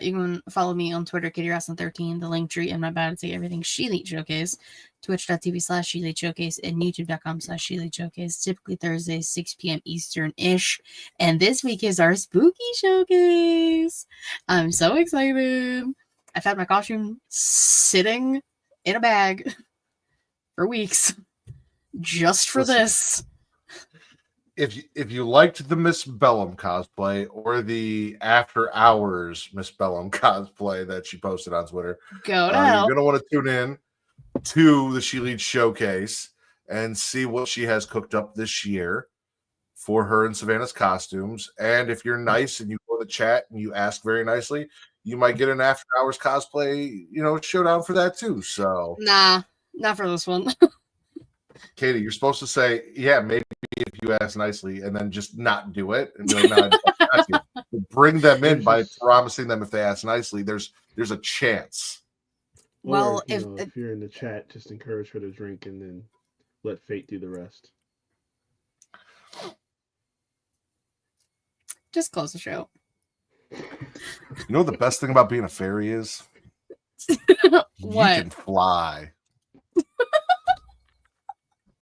You can follow me on Twitter, KatieWrestling13, the Linktree, and my bad to say everything She-Elite Showcase, twitch.tv/She-Elite Showcase, and youtube.com/She-Elite Showcase, typically Thursdays, 6 p.m. Eastern-ish. And this week is our spooky showcase. I'm so excited. I've had my costume sitting in a bag for weeks just for this.
If you liked the Miss Bellum cosplay or the After Hours Miss Bellum cosplay that she posted on Twitter,
go to hell.
You're gonna want to tune in to the She Leads Showcase and see what she has cooked up this year for her and Savannah's costumes. And if you're nice and you go to the chat and you ask very nicely, you might get an After Hours cosplay, showdown for that too. So
nah, not for this one.
Katie, you're supposed to say, yeah, maybe if you ask nicely, and then just not do it and be like, no, I don't. Bring them in by promising them if they ask nicely. There's a chance.
Well, if you're in the chat, just encourage her to drink and then let fate do the rest.
Just close the show.
You know what the best thing about being a fairy is?
What?
You can fly.